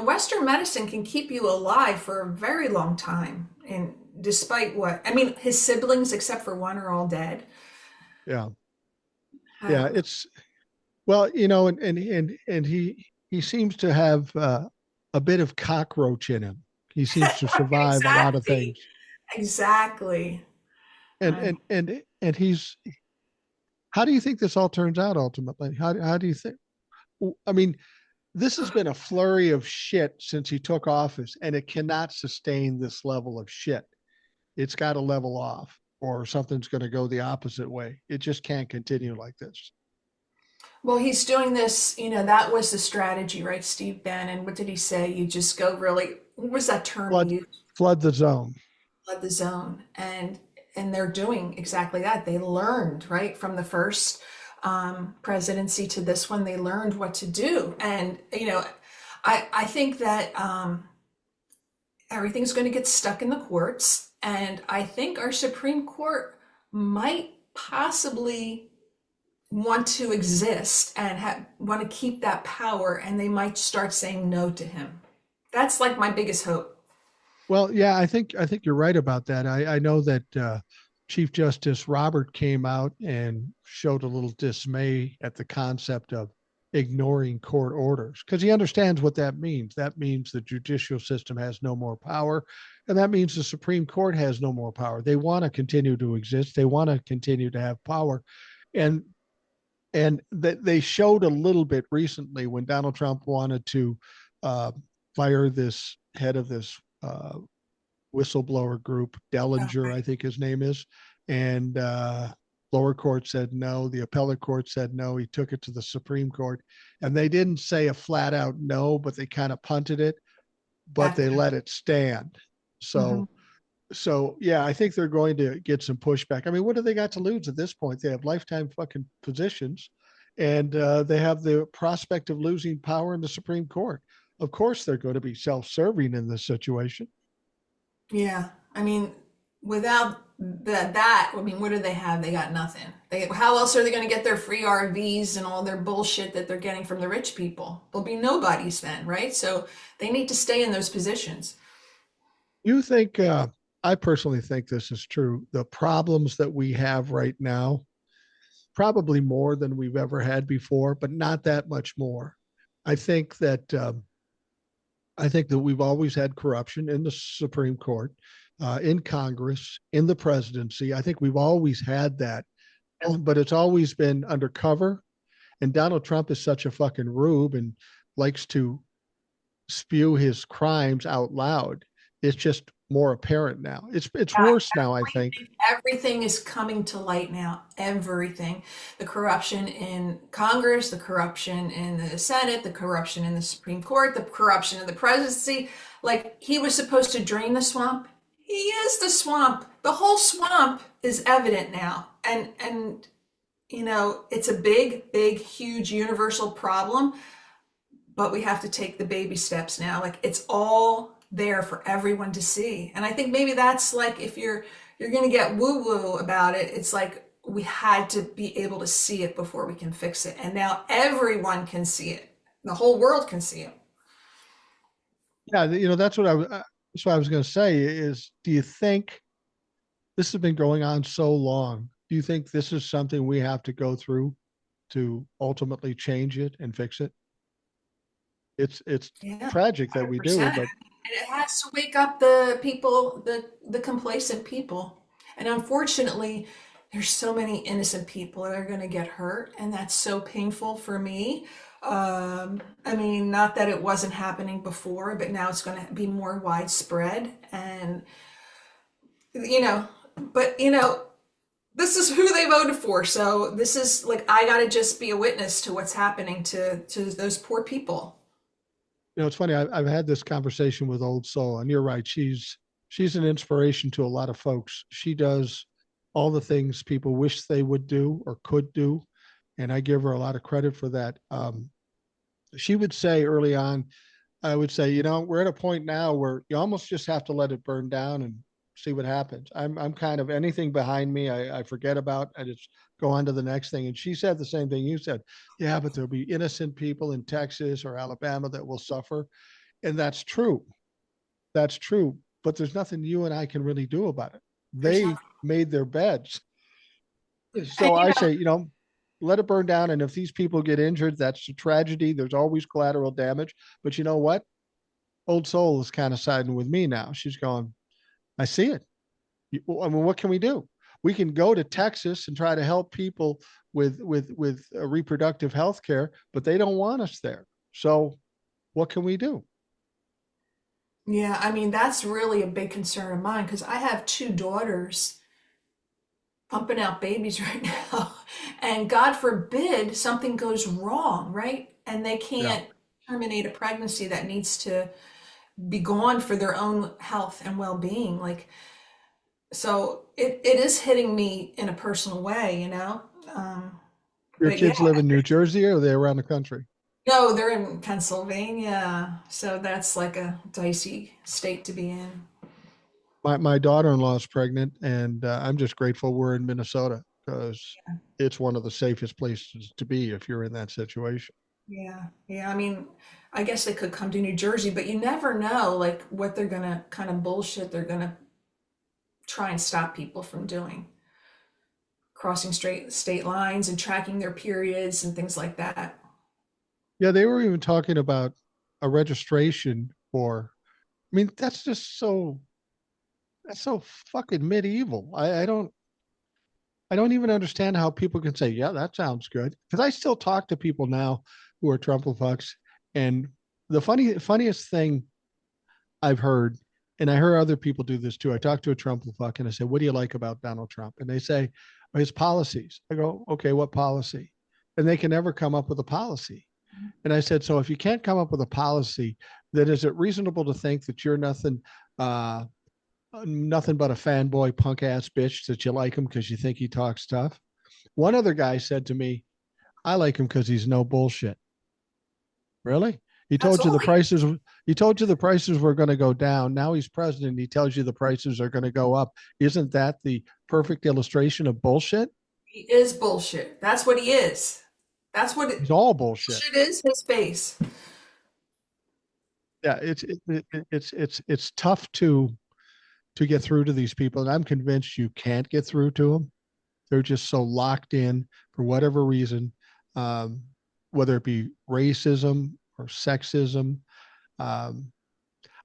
Speaker 2: Western medicine can keep you alive for a very long time. And despite what, I mean, his siblings, except for one, are all dead.
Speaker 1: Yeah,
Speaker 2: I
Speaker 1: yeah.
Speaker 2: don't know.
Speaker 1: It's well, and he seems to have a bit of cockroach in him. He seems to survive a lot of
Speaker 2: Exactly.
Speaker 1: things,
Speaker 2: Exactly.
Speaker 1: and
Speaker 2: Um,
Speaker 1: and and he's. How do you think this all turns out ultimately? How do you think? I mean, this has been a flurry of shit since he took office, and it cannot sustain this level of shit. It's got to level off, or something's going to go the opposite way. It just can't continue like this.
Speaker 2: well, he's doing this, that was the strategy, right, Steve Bannon? What did he say? You just go really, what was that term he
Speaker 1: Flood,
Speaker 2: used?
Speaker 1: flood the zone.
Speaker 2: Flood the zone. And they're doing exactly that. They learned, right, from the first presidency to this one, they learned what to do. And, I think that everything's going to get stuck in the courts. And I think our Supreme Court might possibly want to exist and want to keep that power, and they might start saying no to him. That's like my biggest hope.
Speaker 1: Well, yeah, I think you're right about that. I know that Chief Justice Robert came out and showed a little dismay at the concept of ignoring court orders because he understands what that means. That means the judicial system has no more power, and that means the Supreme Court has no more power. They want to continue to exist. They want to continue to have power, and that they showed a little bit recently when Donald Trump wanted to uh, fire this head of this whistleblower group, Dellinger,
Speaker 2: Okay.
Speaker 1: I think his name is. And lower court said no. The appellate court said no. He took it to the Supreme Court. And they didn't say a flat out no, but they kind of punted it, but they
Speaker 2: Gotcha.
Speaker 1: let it stand.
Speaker 2: Hmm.
Speaker 1: So yeah, I think they're going to get some pushback. I mean, what do they got to lose at this point? They have lifetime fucking positions, and they have the prospect of losing power in the Supreme Court. Of course, they're going to be self-serving in this situation.
Speaker 2: Yeah. I mean, without I mean, what do they have? They got nothing. How else are they going to get their free RVs and all their bullshit that they're getting from the rich people? They'll be nobodies then, right? So they need to stay in those positions.
Speaker 1: You think? I personally think this is true. The problems that we have right now, probably more than we've ever had before, but not that much more. I think that I think that we've always had corruption in the Supreme Court, in Congress, in the presidency. I think we've always had that, but it's always been undercover. And Donald Trump is such a fucking rube and likes to spew his crimes out loud. It's just more apparent now. It's
Speaker 2: Yeah,
Speaker 1: worse now, I think.
Speaker 2: everything is coming to light now. Everything. The corruption in Congress, the corruption in the Senate, the corruption in the Supreme Court, the corruption in the presidency. Like he was supposed to drain the swamp. He is the swamp. The whole swamp is evident now. And it's a big, huge universal problem, but we have to take the baby steps now. Like it's all there for everyone to see. And I think maybe that's like if you're going to get woo woo about it, it's like we had to be able to see it before we can fix it. And now everyone can see it. The whole world can see it.
Speaker 1: Yeah, that's what I was going to say. Is do you think this has been going on so long? Do you think this is something we have to go through to ultimately change it and fix it? It's
Speaker 2: Yeah,
Speaker 1: tragic that we do,
Speaker 2: 100%.
Speaker 1: but
Speaker 2: And it has to wake up the people, the complacent people. And unfortunately, there's so many innocent people that are going to get hurt, and that's so painful for me. I mean, not that it wasn't happening before, but now it's going to be more widespread. And you know, but this is who they voted for. So this is like I got to just be a witness to what's happening to those poor people.
Speaker 1: it's funny. I've had this conversation with Old Soul, and you're right. She's an inspiration to a lot of folks. She does all the things people wish they would do or could do, and I give her a lot of credit for that. She would say early on, I would say, we're at a point now where you almost just have to let it burn down and see what happens. I'm kind of anything behind me, I forget about. I just go on to the next thing. And she said the same thing you said. Yeah, but there'll be innocent people in Texas or Alabama that will suffer. And that's true. That's true. But there's nothing you and I can really do about it.
Speaker 2: There's
Speaker 1: They
Speaker 2: nothing.
Speaker 1: made their beds.
Speaker 2: And
Speaker 1: So I say, let it burn down. And if these people get injured, that's a tragedy. There's always collateral damage. But you know what? Old Soul is kind of siding with me now. She's going, I see it. I mean, what can we do? We can go to Texas and try to help people with reproductive health care, but they don't want us there. So what can we do?
Speaker 2: yeah, I mean, that's really a big concern of mine because I have two daughters pumping out babies right now. And God forbid something goes wrong, right? And they
Speaker 1: Yeah.
Speaker 2: can't terminate a pregnancy that needs to be gone for their own health and well-being. Like, so it is hitting me in a personal way,
Speaker 1: Your
Speaker 2: but yeah,
Speaker 1: kids live in New Jersey or are they around the country?
Speaker 2: no, they're in Pennsylvania, so that's like a dicey state to be in.
Speaker 1: My daughter-in-law is pregnant, and I'm just grateful we're in Minnesota because it's one of the safest places to be if you're in that situation.
Speaker 2: Yeah, yeah. I mean, I guess they could come to New Jersey, but you never know, like what they're gonna kind of bullshit they're gonna try and stop people from doing, crossing straight state lines and tracking their periods and things like that.
Speaker 1: Yeah, they were even talking about a registration for. I mean, that's so fucking medieval. I don't even understand how people can say, yeah, that sounds good. Because I still talk to people now who are Trump fucks, and the funniest thing I've heard, and I heard other people do this too. I talked to a Trump fuck and I said, "What do you like about Donald Trump?" And they say, "His policies." I go, "Okay, what policy?" And they can never come up with a policy. And I said, "So if you can't come up with a policy, then is it reasonable to think that you're uh, nothing but a fanboy punk ass bitch that you like him because you think he talks tough?" One other guy said to me, "I like him because he's no bullshit." Really? He
Speaker 2: That's
Speaker 1: told you
Speaker 2: all
Speaker 1: the prices. He told you the prices were going to go down. Now he's president. He tells you the prices are going to go up. Isn't that the perfect illustration of bullshit?
Speaker 2: he is bullshit. That's what he is. That's what
Speaker 1: He's all bullshit.
Speaker 2: bullshit is, his face.
Speaker 1: Yeah, it's tough to get through to these people, and I'm convinced you can't get through to them. They're just so locked in for whatever reason, um, whether it be racism or sexism. Um,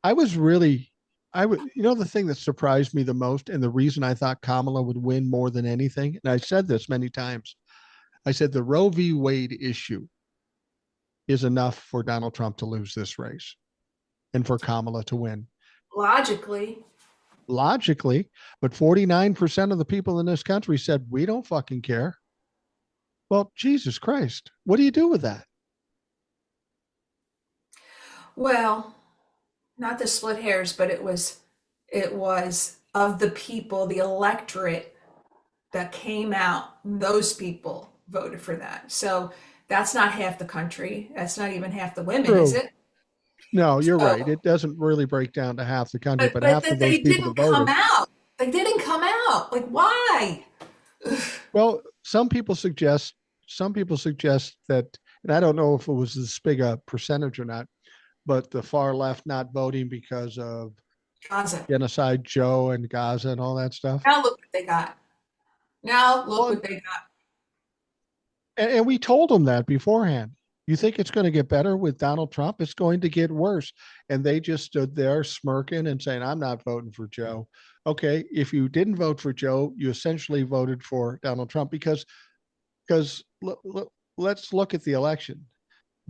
Speaker 1: I was really, I would, the thing that surprised me the most, and the reason I thought Kamala would win more than anything, and I said this many times, I said the Roe v. Wade issue is enough for Donald Trump to lose this race and for Kamala to win.
Speaker 2: Logically.
Speaker 1: Logically, but 49% of the people in this country said, we don't fucking care. Well, Jesus Christ, what do you do with that?
Speaker 2: Well, not to split hairs, but it was of the people, the electorate that came out, those people voted for that. So that's not half the country. That's not even half the women, is
Speaker 1: True.
Speaker 2: it?
Speaker 1: No, you're right.
Speaker 2: So,
Speaker 1: It doesn't really break down to half the country,
Speaker 2: but
Speaker 1: but
Speaker 2: but
Speaker 1: half of
Speaker 2: that
Speaker 1: those
Speaker 2: they
Speaker 1: people that
Speaker 2: didn't come
Speaker 1: voted.
Speaker 2: out. They didn't come out. Like why?
Speaker 1: Well, some people suggest that, and I don't know if it was this big a percentage or not, but the far left not voting because of
Speaker 2: Gaza.
Speaker 1: genocide Joe and Gaza and all that stuff.
Speaker 2: Now look what they got. Now look
Speaker 1: Well,
Speaker 2: what they got.
Speaker 1: and we told them that beforehand. You think it's going to get better with Donald Trump? It's going to get worse. And they just stood there smirking and saying, I'm not voting for Joe. Okay, if you didn't vote for Joe, you essentially voted for Donald Trump because let's look at the election.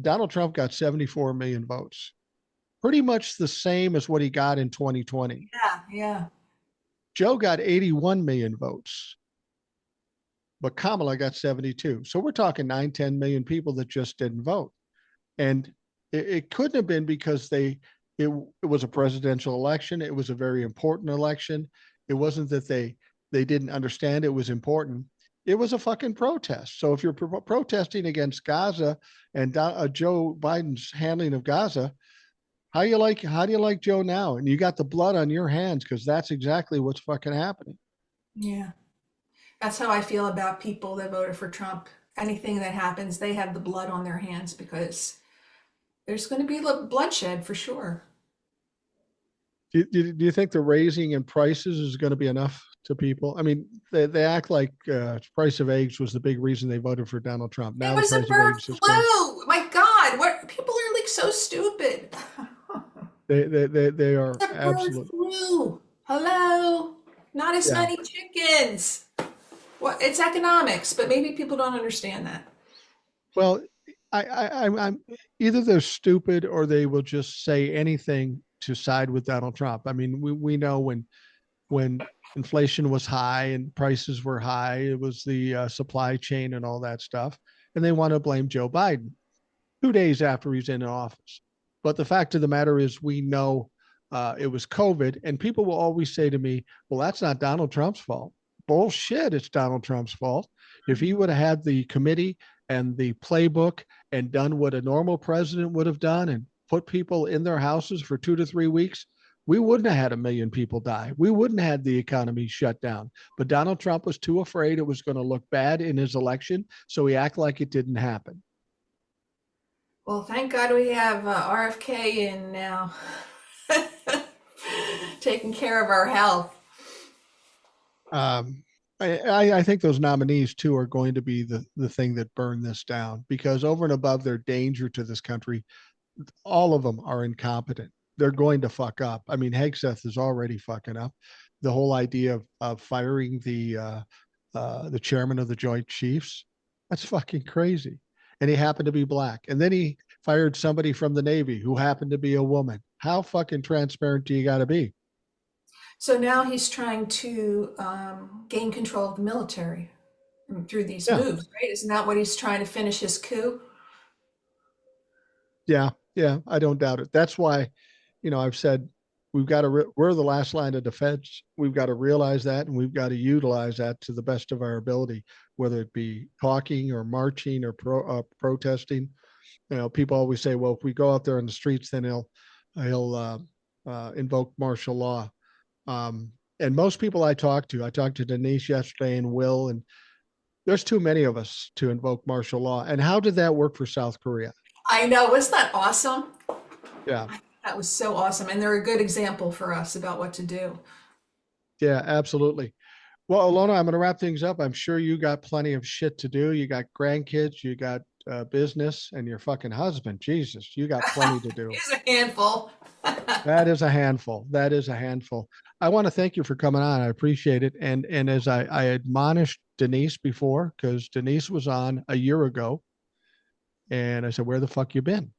Speaker 1: Donald Trump got 74 million votes, pretty much the same as what he got in 2020.
Speaker 2: Yeah, yeah.
Speaker 1: Joe got 81 million votes, but Kamala got 72. So we're talking 9, 10 million people that just didn't vote. And it couldn't have been because it was a presidential election. It was a very important election. It wasn't that they didn't understand it was important. It was a fucking protest. So if you're protesting against Gaza and Joe Biden's handling of Gaza, how do you like Joe now? And you got the blood on your hands because that's exactly what's fucking happening.
Speaker 2: Yeah. That's how I feel about people that voted for Trump. Anything that happens, they have the blood on their hands because there's going to be bloodshed for sure.
Speaker 1: Do you think the raising in prices is going to be enough to people? I mean, they act like price of eggs was the big reason they voted for Donald Trump.
Speaker 2: It
Speaker 1: Now the
Speaker 2: was a
Speaker 1: price of
Speaker 2: bird
Speaker 1: eggs has gone.
Speaker 2: flu. My God, what people are like so stupid.
Speaker 1: They are
Speaker 2: The bird
Speaker 1: absolute.
Speaker 2: flu. Hello, not as
Speaker 1: Yeah.
Speaker 2: many chickens. Well, it's economics, but maybe people don't understand that.
Speaker 1: Well, I'm either they're stupid or they will just say anything to side with Donald Trump. I mean, we know when inflation was high and prices were high, it was the supply chain and all that stuff, and they want to blame Joe Biden 2 days after he's in office. But the fact of the matter is, we know it was COVID, and people will always say to me, "Well, that's not Donald Trump's fault." Bullshit! It's Donald Trump's fault. If he would have had the committee and the playbook and done what a normal president would have done and put people in their houses for 2 to 3 weeks, we wouldn't have had a million people die. We wouldn't have had the economy shut down. But Donald Trump was too afraid it was going to look bad in his election, so he acted like it didn't happen.
Speaker 2: Well, thank God we have RFK in now, taking care of our health.
Speaker 1: Um, I think those nominees too are going to be the thing that burn this down because over and above their danger to this country, all of them are incompetent. They're going to fuck up. I mean, Hegseth is already fucking up. The whole idea of firing the chairman of the Joint Chiefs, that's fucking crazy. And he happened to be black. And then he fired somebody from the Navy who happened to be a woman. How fucking transparent do you got to be?
Speaker 2: So now he's trying to gain control of the military through these
Speaker 1: Yeah,
Speaker 2: moves, right? Isn't that what he's trying to finish his coup?
Speaker 1: yeah, yeah. I don't doubt it. That's why, I've said we've got to. We're the last line of defense. We've got to realize that, and we've got to utilize that to the best of our ability, whether it be talking or marching or protesting. People always say, well, if we go out there in the streets, then he'll invoke martial law. And most people I talked to Denise yesterday and Will, and there's too many of us to invoke martial law. And how did that work for South Korea?
Speaker 2: I know. Wasn't that awesome?
Speaker 1: Yeah,
Speaker 2: That was so awesome. And they're a good example for us about what to do.
Speaker 1: yeah, absolutely. Well, Ilona, I'm going to wrap things up. I'm sure you got plenty of shit to do. You got grandkids, you got business, and your fucking husband. Jesus, you got plenty to do.
Speaker 2: He's a handful.
Speaker 1: That is a handful. That is a handful. I want to thank you for coming on. I appreciate it. And as I admonished Denise before, because Denise was on a year ago, and I said, "Where the fuck you been?"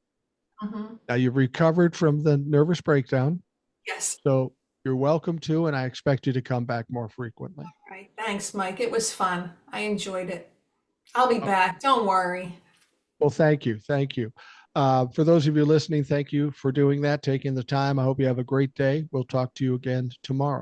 Speaker 2: Hmm.
Speaker 1: Now you've recovered from the nervous breakdown,
Speaker 2: Yes.
Speaker 1: so you're welcome to, and I expect you to come back more frequently.
Speaker 2: Right. Thanks, Mike. It was fun. I enjoyed it. I'll be back. Don't worry.
Speaker 1: Well, thank you. Thank you. For those of you listening, thank you for doing that, taking the time. I hope you have a great day. We'll talk to you again tomorrow.